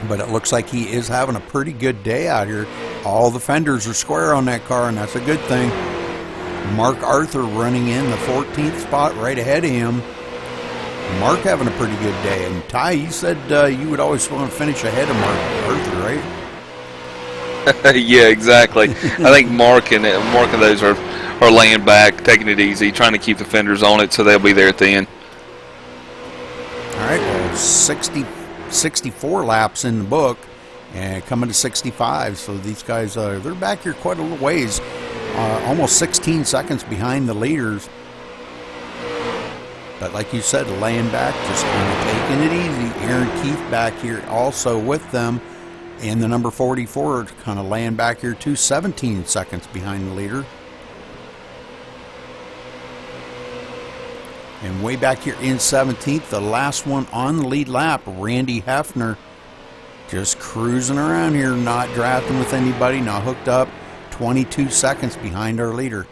But it looks like he is having a pretty good day out here. All the fenders are square on that car, and that's a good thing. Mark Arthur running in the 14th spot right ahead of him. Mark having a pretty good day. And Ty, you said you would always want to finish ahead of Mark Arthur, right? Yeah, exactly. I think Mark and those are laying back, taking it easy, trying to keep the fenders on it so they'll be there at the end. All right, well, 64 laps in the book and coming to 65. So these guys, they're back here quite a little ways, almost 16 seconds behind the leaders. But like you said, laying back, just kind of taking it easy. Aaron Keith back here also with them in the number 44, kind of laying back here too, 17 seconds behind the leader. And way back here in 17th, the last one on the lead lap, Randy Hefner, just cruising around here, not drafting with anybody, not hooked up, 22 seconds behind our leader.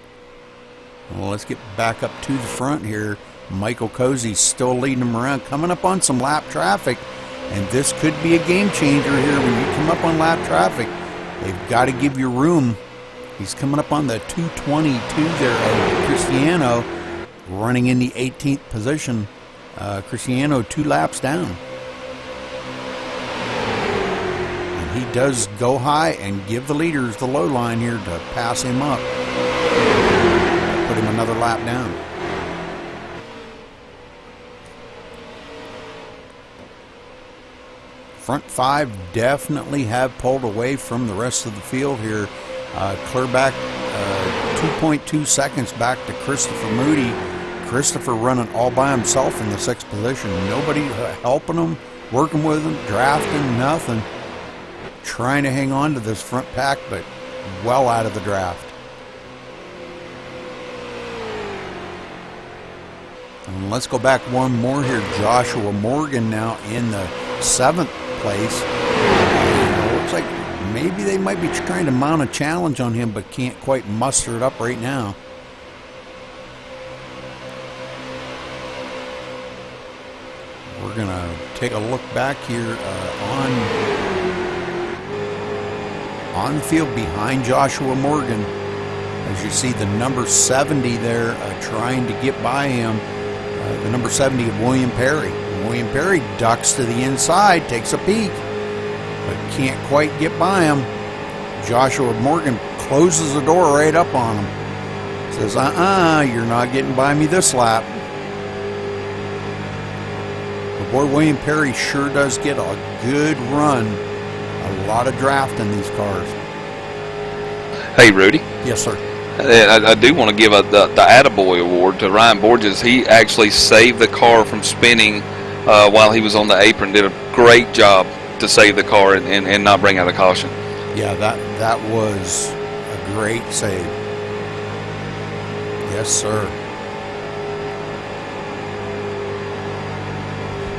Well, let's get back up to the front here. Michael Cozy still leading them around, coming up on some lap traffic, and this could be a game changer here. When you come up on lap traffic, they've got to give you room. He's coming up on the 222 there of Cristiano, running in the 18th position. Cristiano 2 laps down. And he does go high and give the leaders the low line here to pass him up. Put him another lap down. Front 5 definitely have pulled away from the rest of the field here. Clear back 2.2 seconds back to Christopher Moody. Christopher running all by himself in the 6th position. Nobody helping him, working with him, drafting, nothing. Trying to hang on to this front pack, but well out of the draft. And let's go back one more here. Joshua Morgan now in the 7th place. Looks like maybe they might be trying to mount a challenge on him, but can't quite muster it up right now. We're going to take a look back here on the field behind Joshua Morgan. As you see the number 70 there trying to get by him. The number 70 of William Perry. William Perry ducks to the inside, takes a peek, but can't quite get by him. Joshua Morgan closes the door right up on him. Says, you're not getting by me this lap. But boy, William Perry sure does get a good run. A lot of draft in these cars. Hey, Rudy. Yes, sir. I do want to give the Attaboy Award to Ryan Borges. He actually saved the car from spinning while he was on the apron. Did a great job to save the car and not bring out a caution. Yeah, that was a great save. Yes, sir.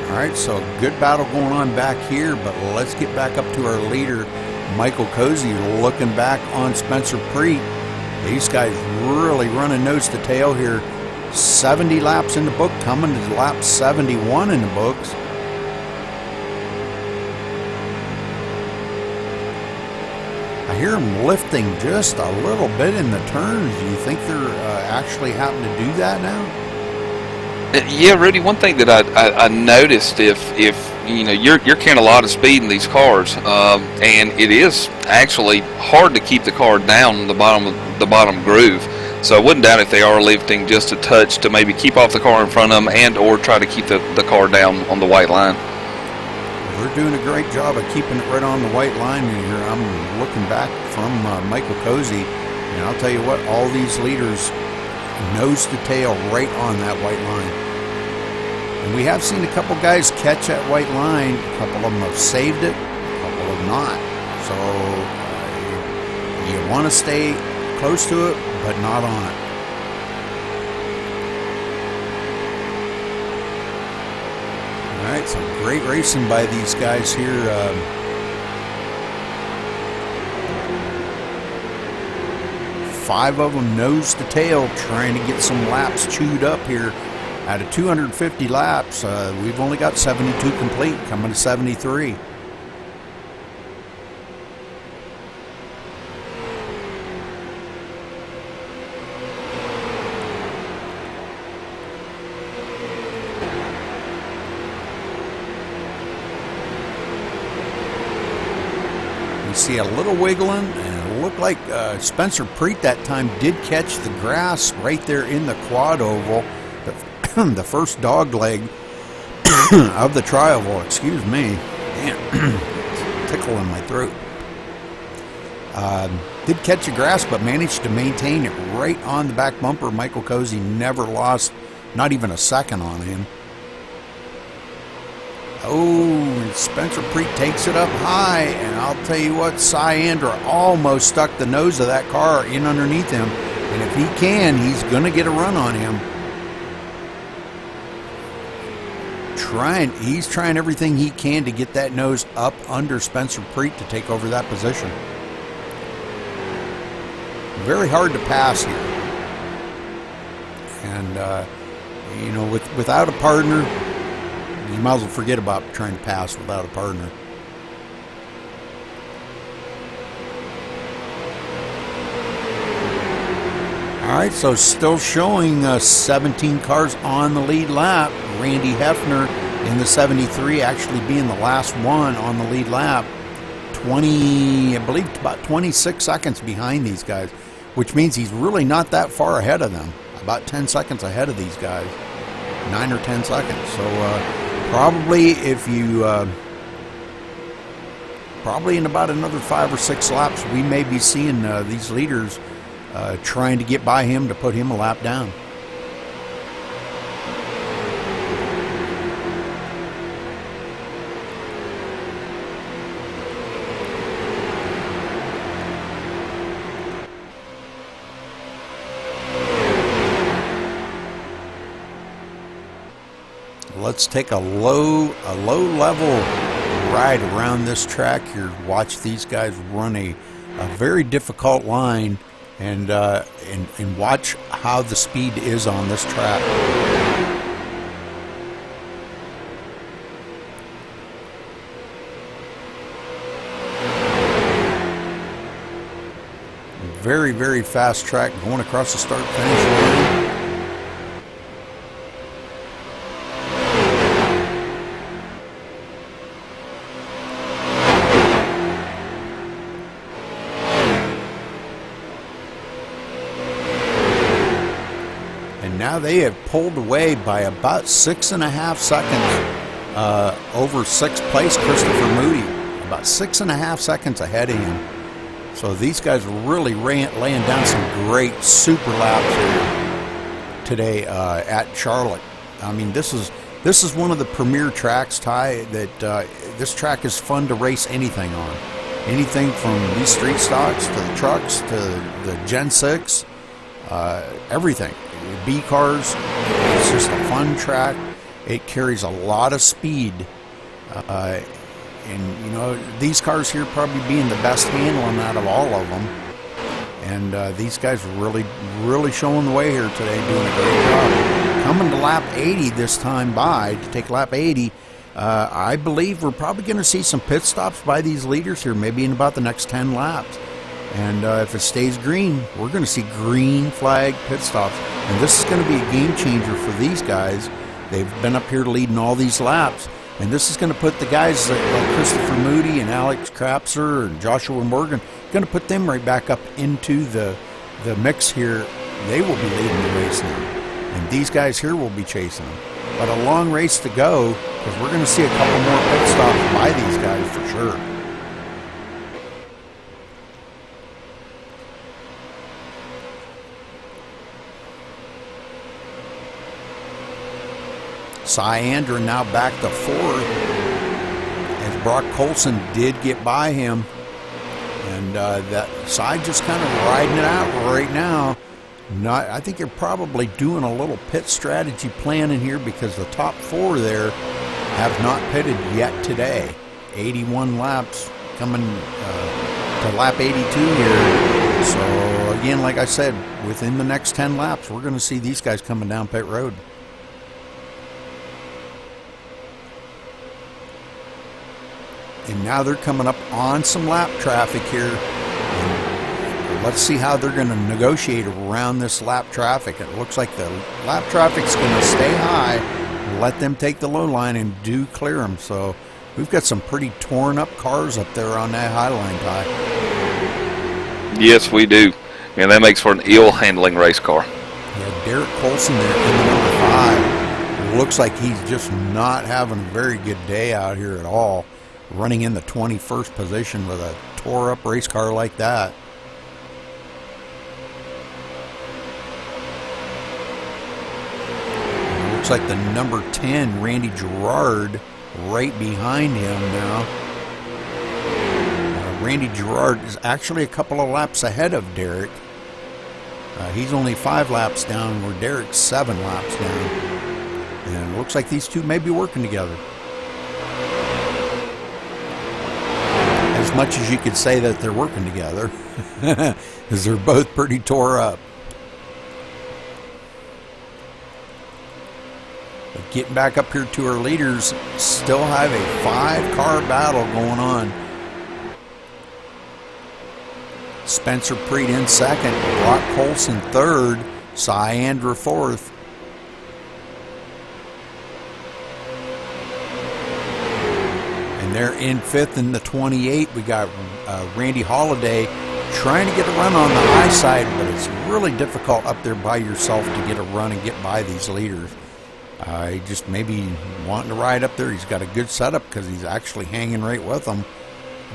All right, so good battle going on back here, but let's get back up to our leader, Michael Cozy, looking back on Spencer Preet. These guys really running nose to tail here. 70 laps in the book, coming to lap 71 in the books. I hear them lifting just a little bit in the turns. Do you think they're actually having to do that now? Yeah, Rudy. One thing that I noticed, if you know you're carrying a lot of speed in these cars, and it is actually hard to keep the car down the bottom groove. So I wouldn't doubt if they are lifting just a touch to maybe keep off the car in front of them and or try to keep the car down on the white line. They're doing a great job of keeping it right on the white line here. I'm looking back from Michael Cozy, and I'll tell you what, all these leaders nose to tail right on that white line. And we have seen a couple guys catch that white line. A couple of them have saved it, a couple have not. So you want to stay close to it, but not on it. All right, so great racing by these guys here. Five of them nose to tail trying to get some laps chewed up here. Out of 250 laps, we've only got 72 complete, coming to 73. We see a little wiggling, and it looked like Spencer Preet that time did catch the grass right there in the quad oval, the first dog leg of the tri-oval. Excuse me. Damn. Tickle in my throat. Did catch the grass, but managed to maintain it right on the back bumper. Michael Cozy never lost, not even a second on him. Oh, Spencer Preet takes it up high, and I'll tell you what, Cy Andra almost stuck the nose of that car in underneath him, and if he can, he's going to get a run on him. He's trying everything he can to get that nose up under Spencer Preet to take over that position. Very hard to pass here, and you know, without a partner, you might as well forget about trying to pass without a partner. All right, so still showing 17 cars on the lead lap. Randy Hefner in the 73 actually being the last one on the lead lap. I believe about 26 seconds behind these guys, which means he's really not that far ahead of them. About 10 seconds ahead of these guys. 9 or 10 seconds. So probably probably in about another 5 or 6 laps, we may be seeing these leaders trying to get by him to put him a lap down. let's take a low level ride around this track here. Watch these guys run a very difficult line, and watch how the speed is on this track. Very, very fast track going across the start finish line. And now they have pulled away by about 6.5 seconds over sixth place Christopher Moody. About 6.5 seconds ahead of him. So these guys really laying down some great super laps here today at Charlotte. I mean, this is one of the premier tracks, Ty, that this track is fun to race anything on. Anything from these street stocks to the trucks to the Gen 6, everything. B cars, it's just a fun track. It carries a lot of speed. And, you know, these cars here probably being the best handling out of all of them. And these guys really showing the way here today, doing a great job. Coming to lap 80 this time to take lap 80. I believe we're probably going to see some pit stops by these leaders here, maybe in about the next 10 laps. And if it stays green, we're going to see green flag pit stops. And this is going to be a game changer for these guys. They've been up here leading all these laps. And this is going to put the guys like Christopher Moody and Alex Krapser and Joshua Morgan, going to put them right back up into the mix here. They will be leading the race now. And these guys here will be chasing them. But a long race to go, because we're going to see a couple more pit stops by these guys for sure. Cyander now back to fourth, as Brock Colson did get by him, and that side just kind of riding it out right now. I think they're probably doing a little pit strategy plan in here, because the top four there have not pitted yet today. 81 laps coming to lap 82 here. So again, like I said, within the next 10 laps, we're going to see these guys coming down pit road. And now they're coming up on some lap traffic here. And let's see how they're going to negotiate around this lap traffic. It looks like the lap traffic's going to stay high, let them take the low line and do clear them. So we've got some pretty torn up cars up there on that high line, Ty. Yes, we do. And that makes for an ill handling race car. Yeah, Derek Colson there in the number 5. It looks like he's just not having a very good day out here at all, running in the 21st position with a tore up race car like that. And it looks like the number 10, Randy Gerard, right behind him now. Randy Gerard is actually a couple of laps ahead of Derek. He's only 5 laps down, where Derek's 7 laps down. And it looks like these two may be working together. As much as you could say that they're working together, because they're both pretty tore up. But getting back up here to our leaders, still have a 5-car battle going on. Spencer Preet in second, Brock Colson third, Cyander fourth. And they're in fifth in the 28. We got Randy Holiday trying to get a run on the high side, but it's really difficult up there by yourself to get a run and get by these leaders. He just maybe wanting to ride up there. He's got a good setup because he's actually hanging right with them,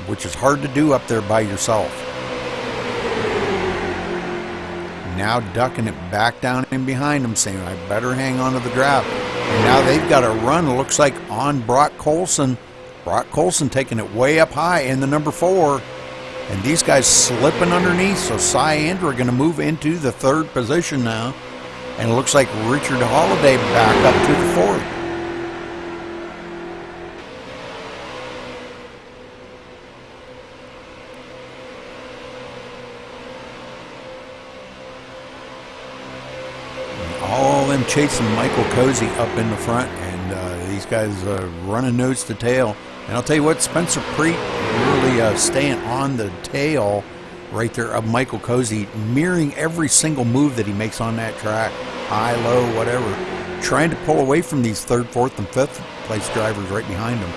which is hard to do up there by yourself. Now ducking it back down in behind him, saying, I better hang on to the draft. And now they've got a run, it looks like, on Brock Colson. Brock Colson taking it way up high in the number 4. And these guys slipping underneath, so Cyander are going to move into the 3rd position now. And it looks like Richard Holiday back up to the 4th. All of them chasing Michael Cozy up in the front, and these guys running nose to tail. And I'll tell you what, Spencer Preet really staying on the tail right there of Michael Cozy, mirroring every single move that he makes on that track, high, low, whatever, trying to pull away from these third, fourth, and fifth place drivers right behind him.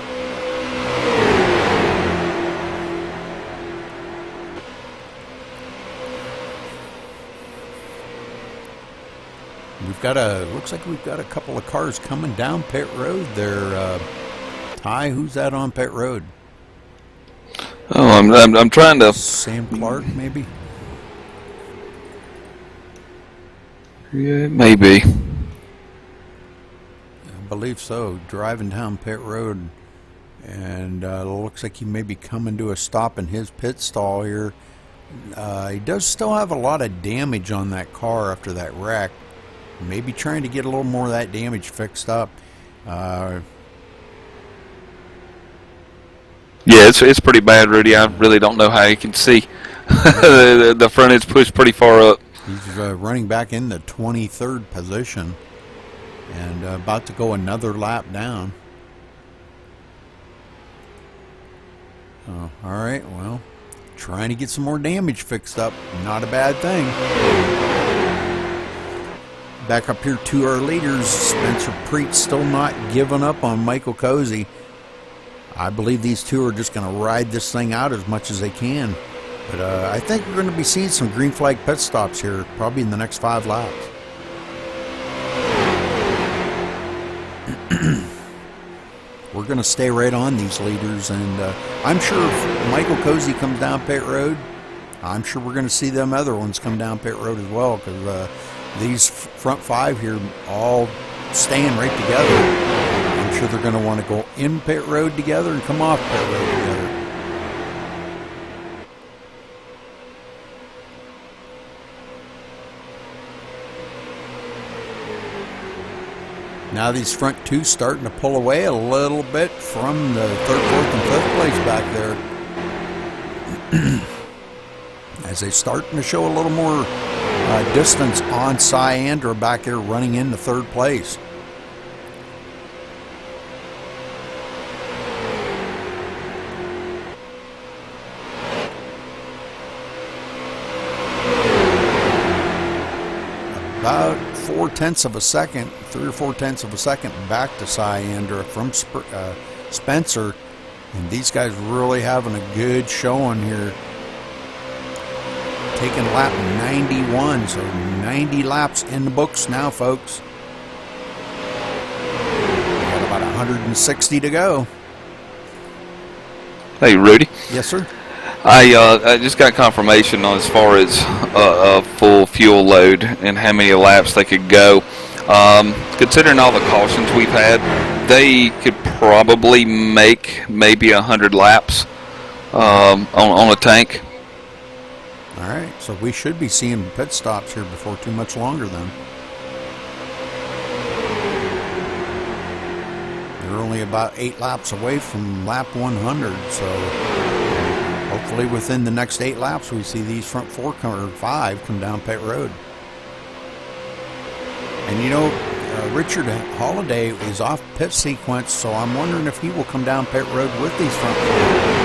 Looks like we've got a couple of cars coming down pit road there. Ty, who's that on pit road? Oh, I'm trying to. Sam Clark, maybe? Yeah, maybe. I believe so. Driving down pit road, and looks like he may be coming to a stop in his pit stall here. He does still have a lot of damage on that car after that wreck. Maybe trying to get a little more of that damage fixed up. Yeah, it's pretty bad, Rudy. I really don't know how you can see. The front end's pushed pretty far up. He's running back in the 23rd position and about to go another lap down. All right, well, trying to get some more damage fixed up. Not a bad thing. Back up here to our leaders. Spencer Preet still not giving up on Michael Cozy. I believe these two are just going to ride this thing out as much as they can. But I think we're going to be seeing some green flag pit stops here, probably in the next 5 laps. We're going to stay right on these leaders, and I'm sure if Michael Cozy comes down pit road, I'm sure we're going to see them other ones come down pit road as well, because these front 5 here all staying right together. I'm sure they're going to want to go in pit road together and come off pit road together. Now these front 2 starting to pull away a little bit from the 3rd, 4th, and 5th place back there. As they starting to show a little more distance on Cyander back there running into 3rd place. About 4/10 of a second, 3 or 4/10 of a second back to Cyander from Spencer, and these guys really having a good showing here. Taking lap 91, so 90 laps in the books now, folks. We got about 160 to go. Hey, Rudy. Yes, sir. I just got confirmation on as far as a full fuel load and how many laps they could go. Considering all the cautions we've had, they could probably make maybe 100 laps on a tank. All right, so we should be seeing pit stops here before too much longer then. They're only about 8 laps away from lap 100, so hopefully within the next 8 laps we see these front 4 or 5 come down pit road. And you know, Richard Holiday is off pit sequence, so I'm wondering if he will come down pit road with these front 4.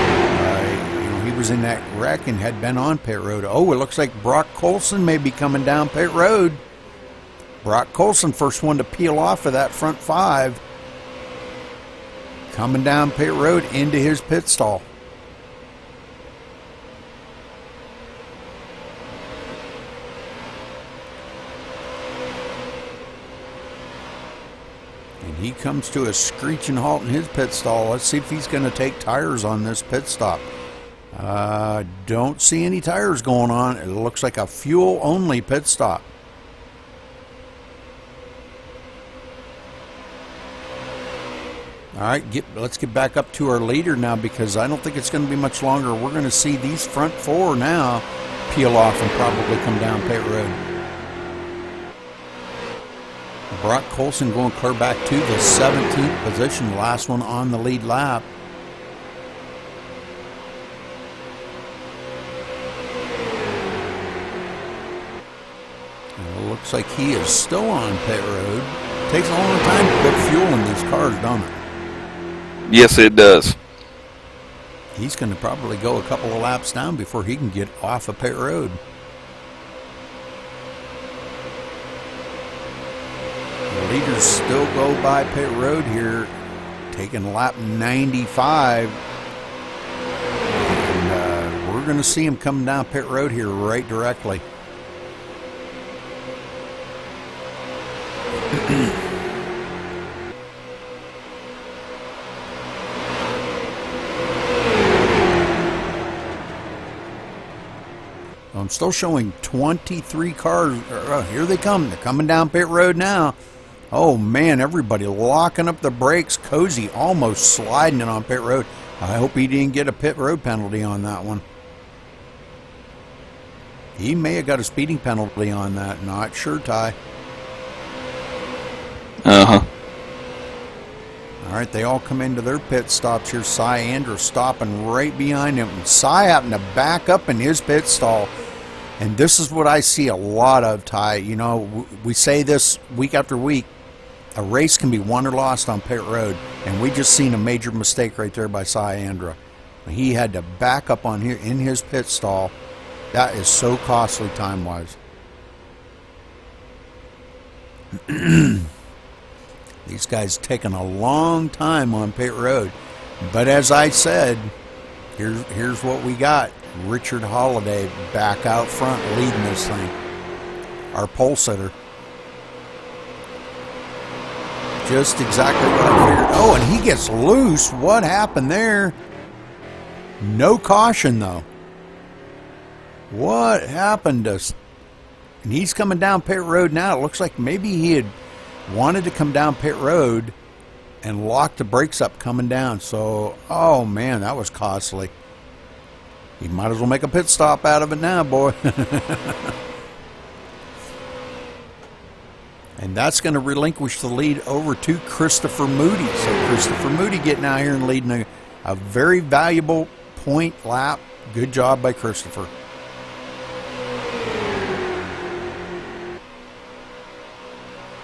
He was in that wreck and had been on pit road. Oh, it looks like Brock Colson may be coming down pit road. Brock Colson, first one to peel off of that front 5. Coming down pit road into his pit stall. And he comes to a screeching halt in his pit stall. Let's see if he's going to take tires on this pit stop. Don't see any tires going on. It looks like a fuel-only pit stop. All right, let's get back up to our leader now, because I don't think it's going to be much longer. We're going to see these front 4 now peel off and probably come down pit road. Brock Colson going clear back to the 17th position, the last one on the lead lap. It looks like he is still on pit road. Takes a long time to put fuel in these cars, don't it? Yes, it does. He's going to probably go a couple of laps down before he can get off of pit road. The leaders still go by pit road here, taking lap 95. And we're going to see him coming down pit road here right directly. I'm still showing 23 cars. Here they come. They're coming down pit road now. Oh, man, everybody locking up the brakes. Cozy almost sliding it on pit road. I hope he didn't get a pit road penalty on that one. He may have got a speeding penalty on that. Not sure, Ty. Uh-huh. All right, they all come into their pit stops here. Cy Andrews stopping right behind him. And Cy having to back up in his pit stall. And this is what I see a lot of, Ty. You know, we say this week after week. A race can be won or lost on pit road. And we just seen a major mistake right there by Cy Andrews. He had to back up on here in his pit stall. That is so costly time-wise. These guys taking a long time on pit road. But as I said, here's what we got. Richard Holiday back out front leading this thing. Our pole sitter. Just exactly what I figured. Oh, and he gets loose. What happened there? No caution, though. What happened to... And he's coming down pit road now. It looks like maybe he had wanted to come down pit road and lock the brakes up coming down. So, oh man, that was costly. You might as well make a pit stop out of it now, boy. And that's going to relinquish the lead over to Christopher Moody. So Christopher Moody getting out here and leading a very valuable point lap. Good job by Christopher.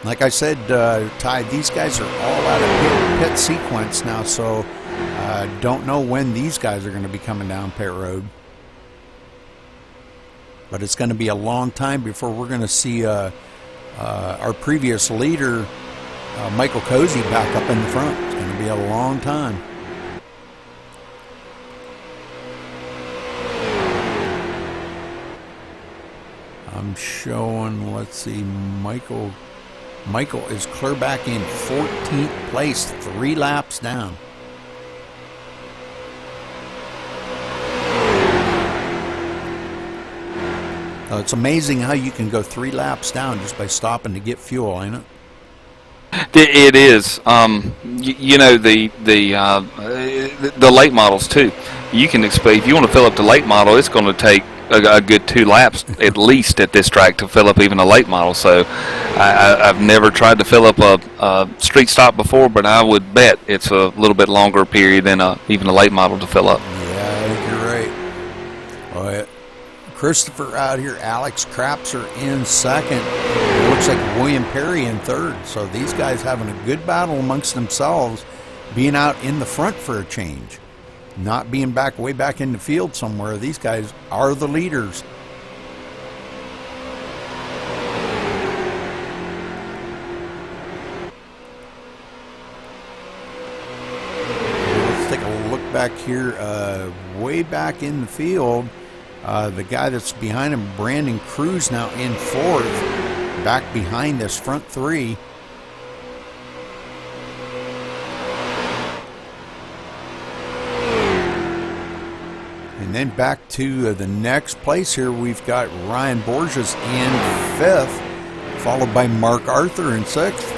Like I said, Ty, these guys are all out of pit sequence now, so don't know when these guys are going to be coming down pit road. But it's going to be a long time before we're going to see our previous leader, Michael Cozy, back up in the front. It's going to be a long time. I'm showing, let's see, Michael is clear back in 14th place, 3 laps down. It's amazing how you can go 3 laps down just by stopping to get fuel, ain't it? It is. You know, the late models too. You can expect, if you want to fill up the late model, it's going to take a good 2 laps at least at this track to fill up even a late model. So I've never tried to fill up a street stop before, but I would bet it's a little bit longer period than even a late model to fill up. Yeah, I think you're right. Well, Christopher out here, Alex Crapser in second. It looks like William Perry in third. So these guys having a good battle amongst themselves, being out in the front for a change. Not being way back in the field somewhere. These guys are the leaders. Let's take a look back here. Way back in the field, the guy that's behind him, Brandon Cruz, now in fourth. Back behind this front 3. And then back to the next place here, we've got Ryan Borges in 5th, followed by Mark Arthur in 6th.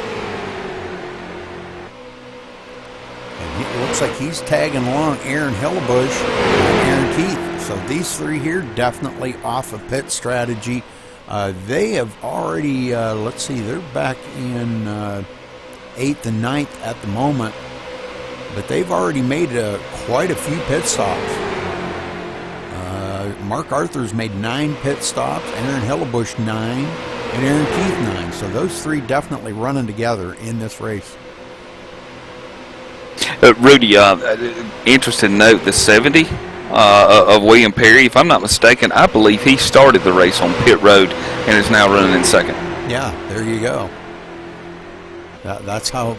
And it looks like he's tagging along Aaron Hillebush and Aaron Keith. So these 3 here definitely off of pit strategy. They have already, let's see, they're back in 8th and 9th at the moment. But they've already made quite a few pit stops. Mark Arthur's made 9 pit stops. Aaron Hillebush 9. and Aaron Keith 9. So those three definitely running together in this race. Rudy, interesting note, the 70 of William Perry, if I'm not mistaken, I believe he started the race on pit road and is now running in second. Yeah, there you go. That's how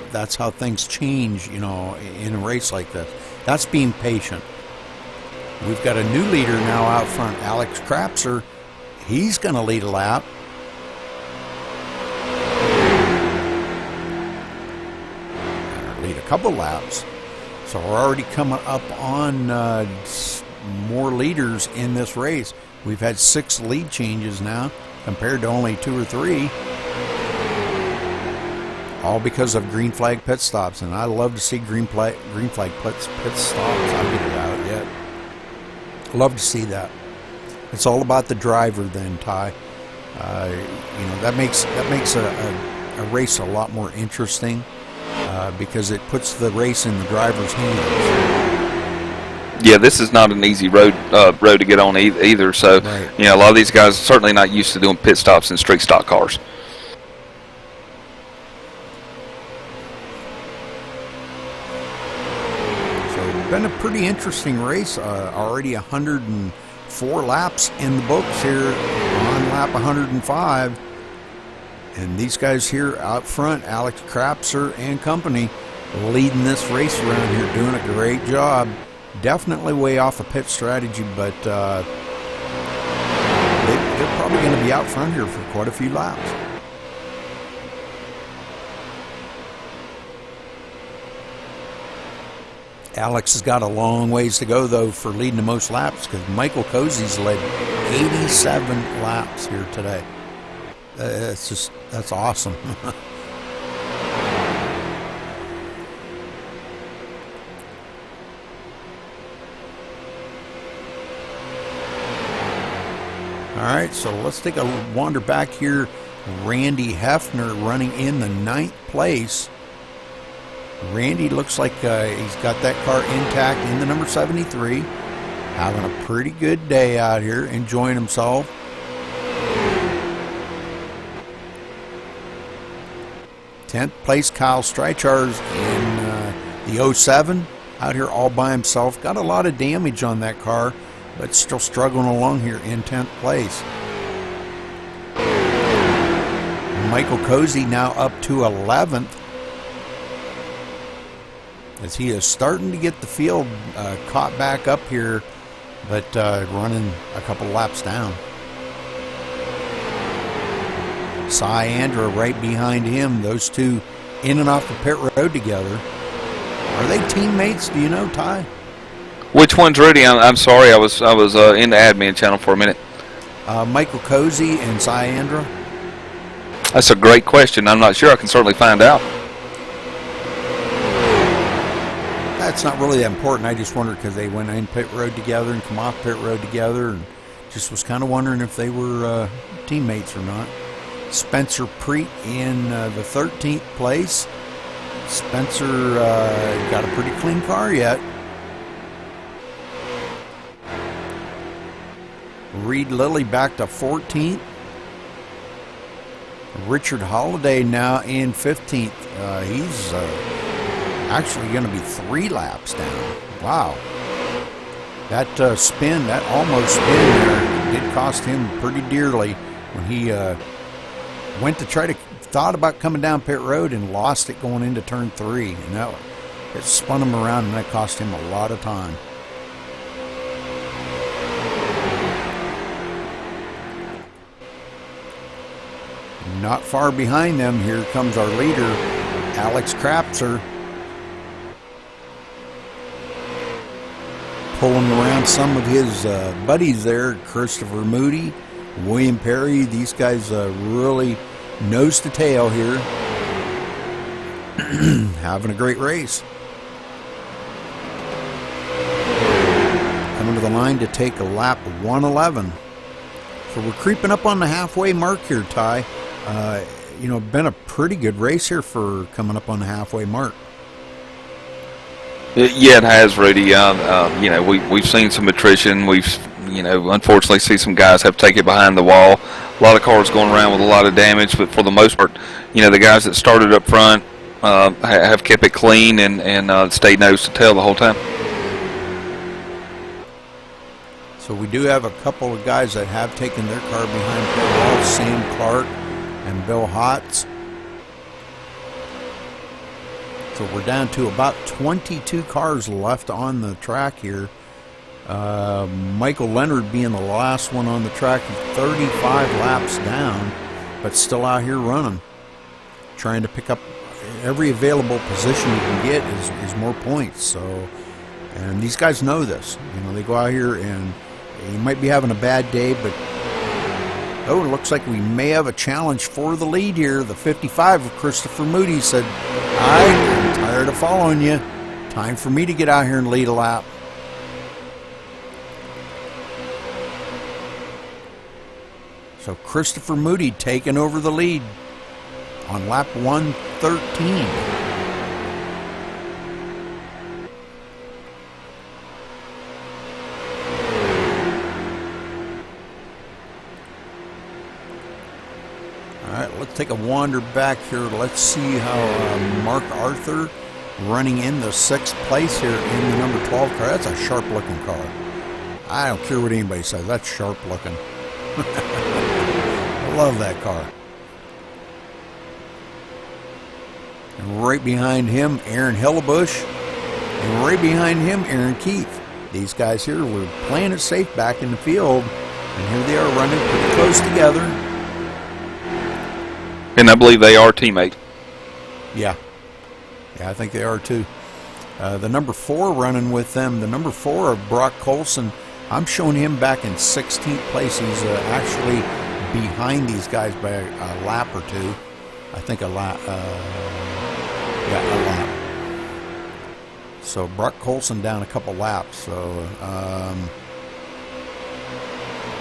things change, in a race like this. That's being patient. We've got a new leader now out front, Alex Krapser. He's going to lead a lap. Lead a couple laps. So we're already coming up on more leaders in this race. We've had 6 lead changes now compared to only 2 or 3. All because of green flag pit stops, and I love to see green flag pit stops. I'll get it out yet. Love to see that. It's all about the driver then, Ty. That makes a race a lot more interesting because it puts the race in the driver's hands. Yeah, this is not an easy road to get on either. So, right. A lot of these guys are certainly not used to doing pit stops in street stock cars. Been a pretty interesting race. Already 104 laps in the books here on lap 105. And these guys here out front, Alex Krapser and company, leading this race around here, doing a great job. Definitely way off the pit strategy, but they're probably going to be out front here for quite a few laps. Alex has got a long ways to go, though, for leading the most laps because Michael Cozy's led 87 laps here today. That's awesome. All right, so let's take a wander back here. Randy Hefner running in the 9th place. Randy looks like he's got that car intact in the number 73. Having a pretty good day out here, enjoying himself. Tenth place, Kyle Streichars in the 07. Out here all by himself. Got a lot of damage on that car, but still struggling along here in 10th place. Michael Cozy now up to 11th. As he is starting to get the field caught back up here, but running a couple laps down. Cy Andra right behind him. Those two in and off the pit road together. Are they teammates? Do you know, Ty? Which one's Rudy? I'm sorry, I was in the admin channel for a minute. Michael Cozy and Cy Andra. That's a great question. I'm not sure. I can certainly find out. That's not really that important. I just wondered because they went in pit road together and come off pit road together, and just was kind of wondering if they were teammates or not. Spencer Preet in the 13th place. Spencer got a pretty clean car yet. Reed Lilly back to 14th. Richard Holiday now in 15th. He's actually going to be 3 laps down. Wow. That spin, that almost spin there, did cost him pretty dearly when he went to thought about coming down pit road and lost it going into turn 3. And it spun him around, and that cost him a lot of time. Not far behind them, here comes our leader, Alex Krapser. Pulling around some of his buddies there, Christopher Moody, William Perry. These guys really nose to tail here. Having a great race. Coming to the line to take a lap 111. So we're creeping up on the halfway mark here, Ty. Been a pretty good race here for coming up on the halfway mark. Yeah, it has, Rudy. We've seen some attrition. We've, unfortunately see some guys have to take it behind the wall. A lot of cars going around with a lot of damage, but for the most part, the guys that started up front have kept it clean and stayed nose to tail the whole time. So we do have a couple of guys that have taken their car behind Bill Wall, Sam Clark and Bill Hotz. So we're down to about 22 cars left on the track here. Michael Leonard being the last one on the track. He's 35 laps down, but still out here running, trying to pick up every available position you can get is more points. So, and these guys know this. They go out here and you might be having a bad day, but it looks like we may have a challenge for the lead here. The 55 of Christopher Moody said, I'm tired of following you. Time for me to get out here and lead a lap. So Christopher Moody taking over the lead on lap 113. All right, let's take a wander back here. Let's see how Mark Arthur running in the 6th place here in the number 12 car. That's a sharp looking car. I don't care what anybody says. That's sharp looking. I love that car. And right behind him, Aaron Hillebush. And right behind him, Aaron Keith. These guys here were playing it safe back in the field. And here they are running pretty close together. And I believe they are teammates. Yeah. Yeah, I think they are too. The number 4 running with them, the number 4 of Brock Colson, I'm showing him back in 16th place. He's actually behind these guys by a lap or two. I think a lap. Yeah, a lap. So Brock Colson down a couple laps. So, all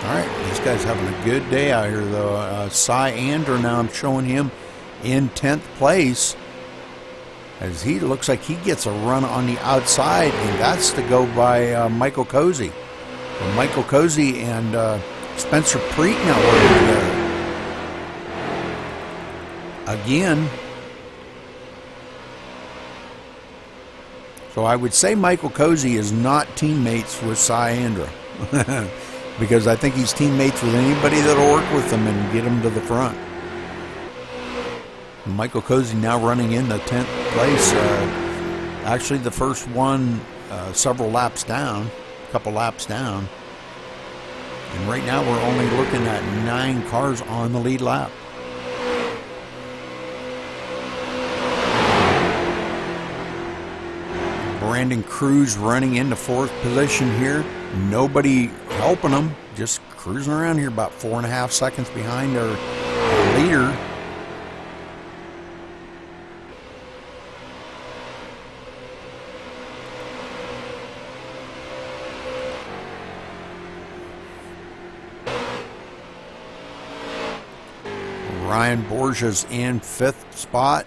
right, these guys having a good day out here, though. Cy Ander, now I'm showing him in 10th place, as he looks like he gets a run on the outside, and that's to go by Michael Cozy. So Michael Cozy and Spencer Preet now working together. Again. So I would say Michael Cozy is not teammates with Cy Andra. Because I think he's teammates with anybody that'll work with him and get him to the front. Michael Cozy now running in the 10th place. Actually, the first one several laps down, a couple laps down. And right now we're only looking at 9 cars on the lead lap. Brandon Cruz running into 4th position here. Nobody helping him, just cruising around here about 4.5 seconds behind our leader. Ryan Borges in 5th spot.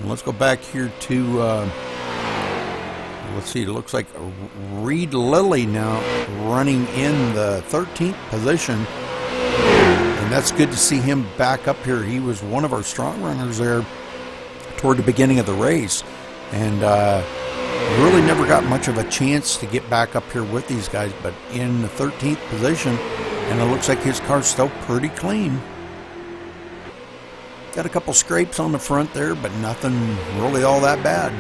Let's go back here to, let's see, it looks like Reed Lilly now running in the 13th position. And that's good to see him back up here. He was one of our strong runners there toward the beginning of the race. And really never got much of a chance to get back up here with these guys. But in the 13th position, and it looks like his car's still pretty clean. Got a couple scrapes on the front there, but nothing really all that bad.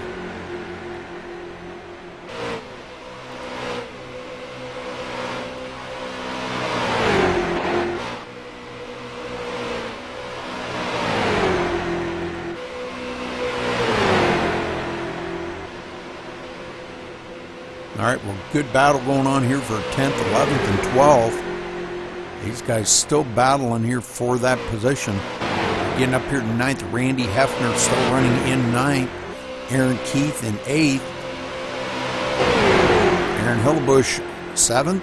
All right, well, good battle going on here for 10th, 11th, and 12th. These guys still battling here for that position. Getting up here to 9th, Randy Hefner still running in 9th. Aaron Keith in 8th. Aaron Hillebush 7th.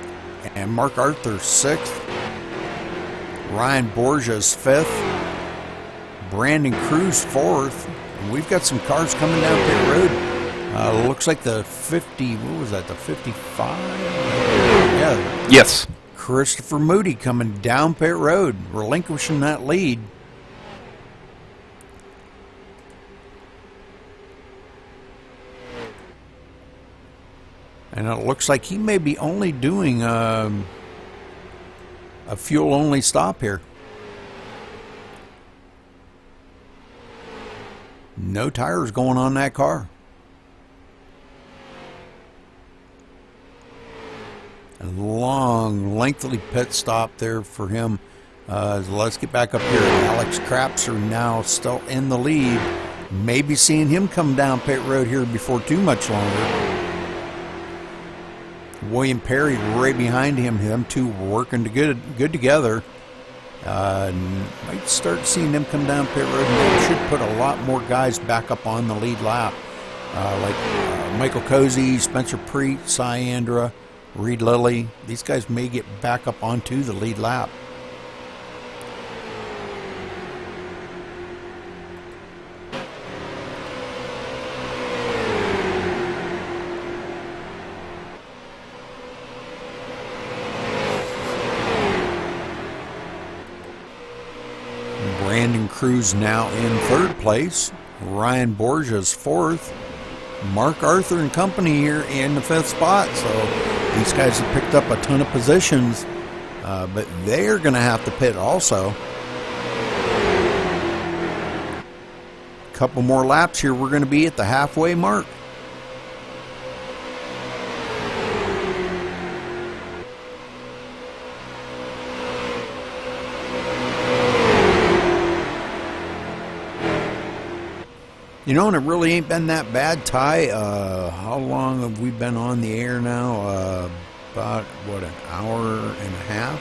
And Mark Arthur 6th. Ryan Borges 5th. Brandon Cruz 4th. And we've got some cars coming down pit road. Looks like the 50, what was that, the 55? Yeah. Yes. Christopher Moody coming down pit road, relinquishing that lead. And it looks like he may be only doing a fuel-only stop here. No tires going on that car. A long, lengthy pit stop there for him. So let's get back up here. Alex Crapser now still in the lead. Maybe seeing him come down pit road here before too much longer. William Perry right behind him. Them two working good together. Might start seeing them come down pit road, and they should put a lot more guys back up on the lead lap. Like Michael Cozy, Spencer Preet, Cy Andra, Reed Lilly. These guys may get back up onto the lead lap. Brandon Cruz now in 3rd place. Ryan Borges 4th. Mark Arthur and company here in the 5th spot. So these guys have picked up a ton of positions, but they're going to have to pit also. A couple more laps here. We're going to be at the halfway mark. You know, and it really ain't been that bad, Ty. How long have we been on the air now? About, what, an hour and a half?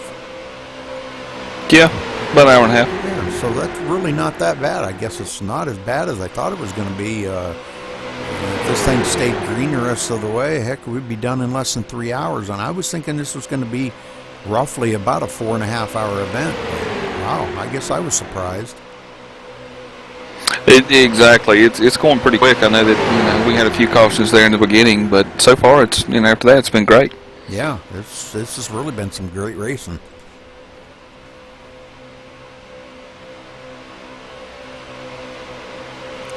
Yeah, about an hour and a half. Yeah, so that's really not that bad. I guess it's not as bad as I thought it was going to be. If this thing stayed green the rest of the way, heck, we'd be done in less than 3 hours. And I was thinking this was going to be roughly about a 4.5 hour event. But, wow, I guess I was surprised. Exactly. It's going pretty quick. I know that we had a few cautions there in the beginning, but so far it's after that it's been great. Yeah, this has really been some great racing.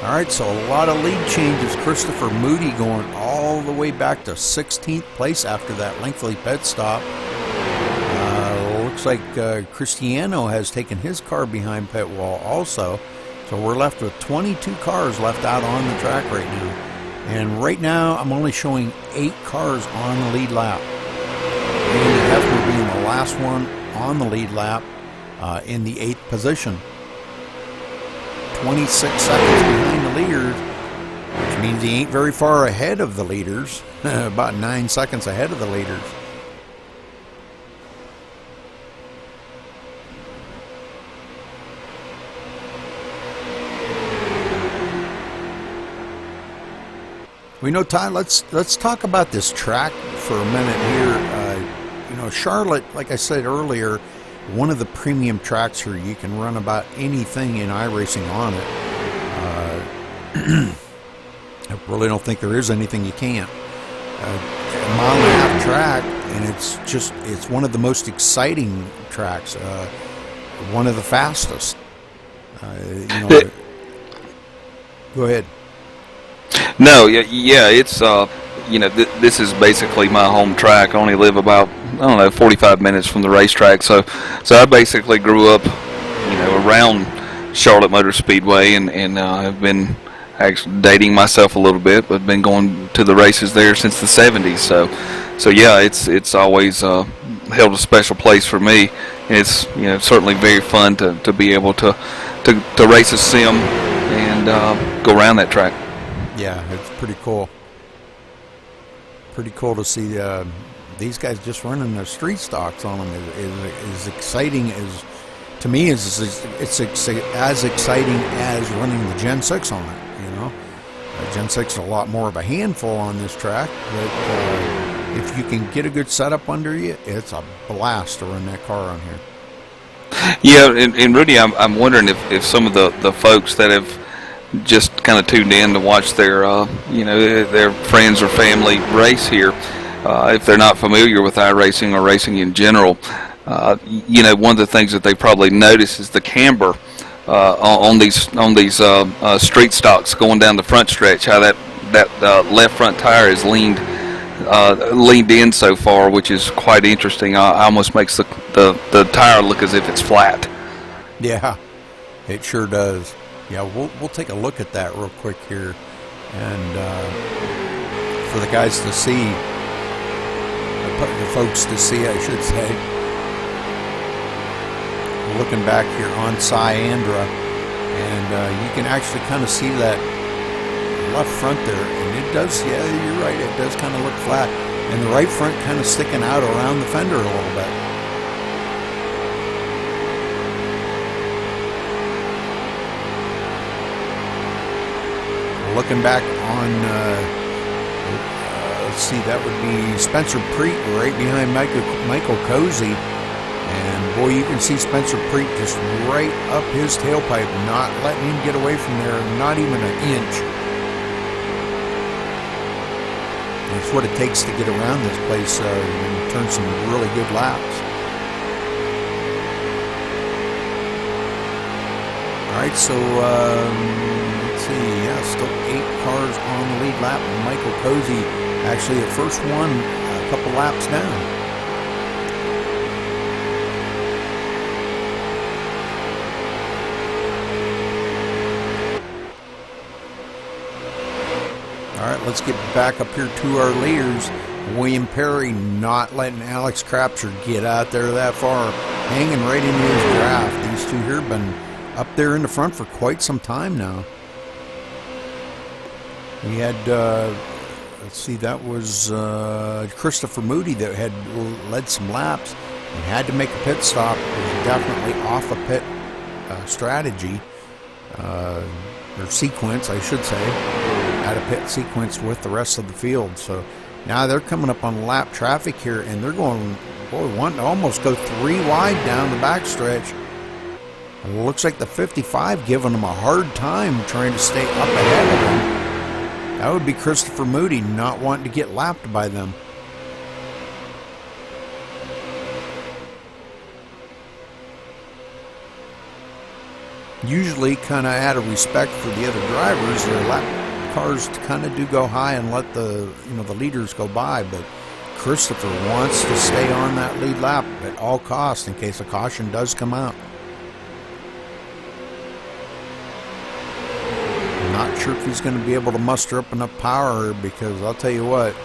All right, so a lot of lead changes. Christopher Moody going all the way back to 16th place after that lengthy pit stop. Looks like Cristiano has taken his car behind pit wall also. So we're left with 22 cars left out on the track right now. And right now, I'm only showing 8 cars on the lead lap. And Hefner being the last one on the lead lap in the 8th position. 26 seconds behind the leaders, which means he ain't very far ahead of the leaders. About 9 seconds ahead of the leaders. We know, Ty, let's talk about this track for a minute here. Charlotte, like I said earlier, one of the premium tracks here. You can run about anything in iRacing on it. I really don't think there is anything you can't. A mile and a half track, and it's one of the most exciting tracks. One of the fastest. Go ahead. No, yeah, it's this is basically my home track. I only live about 45 minutes from the racetrack, so I basically grew up around Charlotte Motor Speedway, and have been actually dating myself a little bit, but been going to the races there since the 70s. So yeah, it's always held a special place for me. And it's certainly very fun to be able to race a sim and go around that track. Yeah, it's pretty cool. Pretty cool to see these guys just running their street stocks on them is exciting as, to me, it's as exciting as running the Gen 6 on it, Gen 6 is a lot more of a handful on this track, but if you can get a good setup under you, it's a blast to run that car on here. Yeah, and Rudy, I'm wondering if some of the folks that have just kind of tuned in to watch their their friends or family race here, if they're not familiar with iRacing or racing in general, one of the things that they probably notice is the camber on these street stocks going down the front stretch. How that left front tire is leaned in so far, which is quite interesting. Almost makes the tire look as if it's flat. Yeah, it sure does. Yeah, we'll take a look at that real quick here, and for the guys to see, the folks to see, I should say. Looking back here on Cyandra, and you can actually kind of see that left front there, and it does, yeah, you're right, it does kind of look flat, and the right front kind of sticking out around the fender a little bit. Looking back on, let's see, that would be Spencer Preet right behind Michael Cozy. And boy, you can see Spencer Preet just right up his tailpipe, not letting him get away from there, not even an inch. That's what it takes to get around this place and turn some really good laps. All right, so let's see, yeah, still 8 cars on the lead lap. Michael Cozy actually the first one a couple laps down. All right, let's get back up here to our leaders. William Perry not letting Alex Crapser get out there that far, hanging right in his draft. These two here have been up there in the front for quite some time now. We had, let's see, that was Christopher Moody that had led some laps and had to make a pit stop. It was definitely off a pit strategy, or sequence, I should say. Out of pit sequence with the rest of the field. So now they're coming up on lap traffic here, and they're going, boy, wanting to almost go 3 wide down the backstretch. It looks like the 55 giving them a hard time trying to stay up ahead of them. That would be Christopher Moody not wanting to get lapped by them. Usually kind of out of respect for the other drivers, their lap cars kind of do go high and let the leaders go by, but Christopher wants to stay on that lead lap at all costs in case a caution does come out. I'm not sure if he's going to be able to muster up enough power, because I'll tell you what,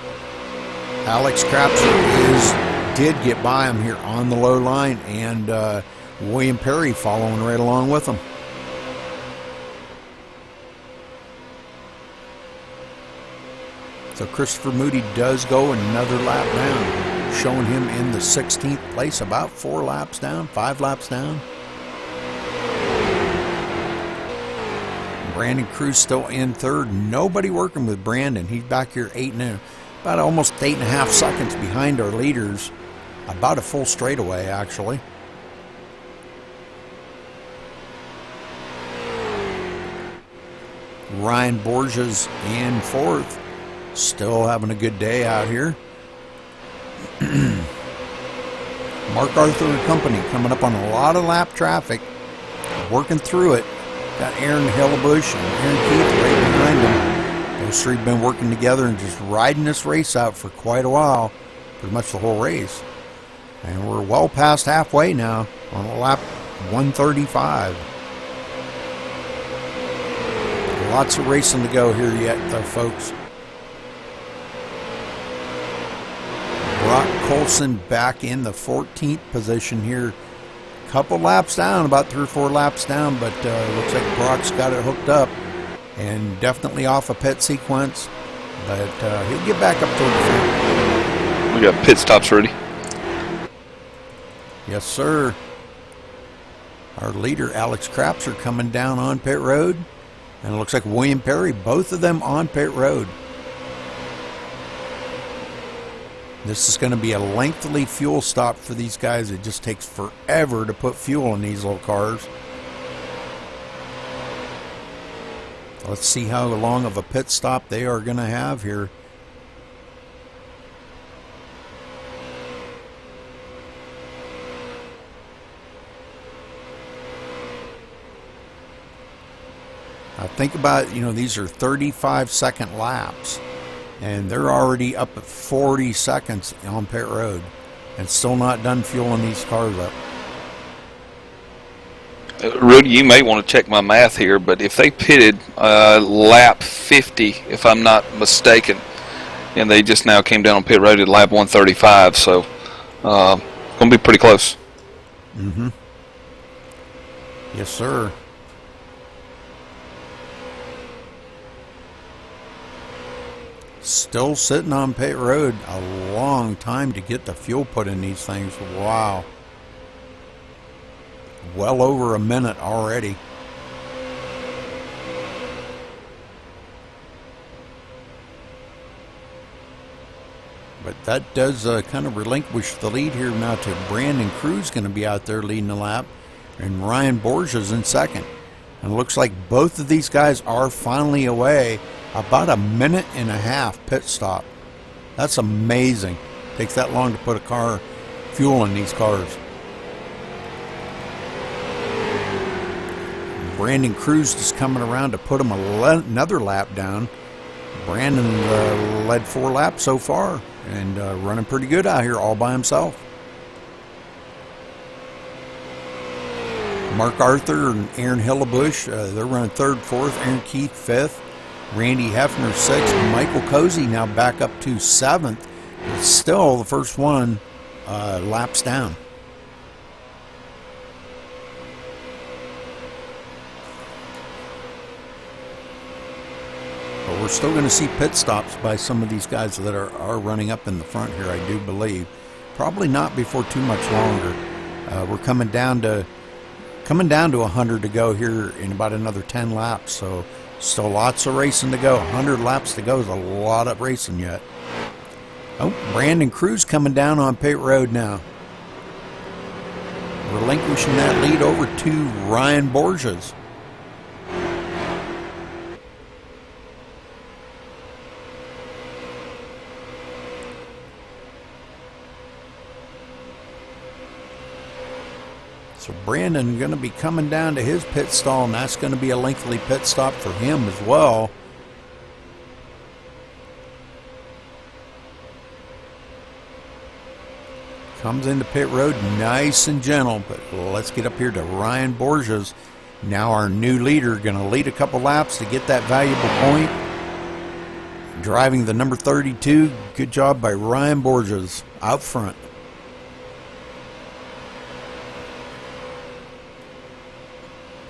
Alex Crapser did get by him here on the low line, and William Perry following right along with him. So Christopher Moody does go another lap down, showing him in the 16th place, about 4 laps down, 5 laps down. Brandon Cruz still in third. Nobody working with Brandon. He's back here about almost 8.5 seconds behind our leaders. About a full straightaway, actually. Ryan Borges in 4th. Still having a good day out here. Mark Arthur and company coming up on a lot of lap traffic, working through it. Got Aaron Hellebush and Aaron Keith right behind them. Those three have been working together and just riding this race out for quite a while, pretty much the whole race. And we're well past halfway now on lap 135. Lots of racing to go here yet, though, folks. Brock Colson back in the 14th position here. Couple laps down, about 3 or 4 laps down, but looks like Brock's got it hooked up and definitely off a pit sequence, but he'll get back up toward the front. We got pit stops ready. Yes, sir. Our leader, Alex Crapser, coming down on pit road, and it looks like William Perry, both of them on pit road. This is going to be a lengthy fuel stop for these guys. It just takes forever to put fuel in these little cars. Let's see how long of a pit stop they are going to have here. Now think about, these are 35-second laps, and they're already up at 40 seconds on pit road and still not done fueling these cars up. Rudy, you may want to check my math here, but if they pitted lap 50, if I'm not mistaken, and they just now came down on pit road at lap 135, so going to be pretty close. Mm-hmm. Yes, sir. Still sitting on pit road a long time to get the fuel put in these things. Wow. Well over a minute already. But that does kind of relinquish the lead here now to Brandon Cruz, going to be out there leading the lap, and Ryan Borges in second. And it looks like both of these guys are finally away. About a minute and a half pit stop. That's amazing. Takes that long to put a car fuel in these cars. Brandon Cruz is coming around to put him another lap down. Brandon led 4 laps so far and running pretty good out here all by himself. Mark Arthur and Aaron Hillebush, they're running 3rd, 4th. Aaron Keith 5th. Randy Hefner 6th. Michael Cozy now back up to 7th. It's still the first one laps down. But we're still going to see pit stops by some of these guys that are running up in the front here, I do believe. Probably not before too much longer. We're coming down to 100 to go here in about another 10 laps, so still lots of racing to go. 100 laps to go is a lot of racing yet. Oh, Brandon Cruz coming down on pit road now. Relinquishing that lead over to Ryan Borges. So Brandon going to be coming down to his pit stall, and that's going to be a lengthy pit stop for him as well. Comes into pit road nice and gentle, but let's get up here to Ryan Borges. Now our new leader, going to lead a couple laps to get that valuable point. Driving the number 32. Good job by Ryan Borges out front.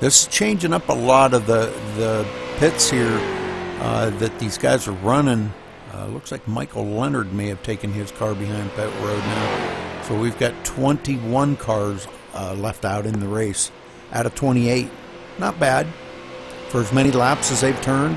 This is changing up a lot of the pits here that these guys are running. Looks like Michael Leonard may have taken his car behind pit road now. So we've got 21 cars left out in the race out of 28. Not bad for as many laps as they've turned.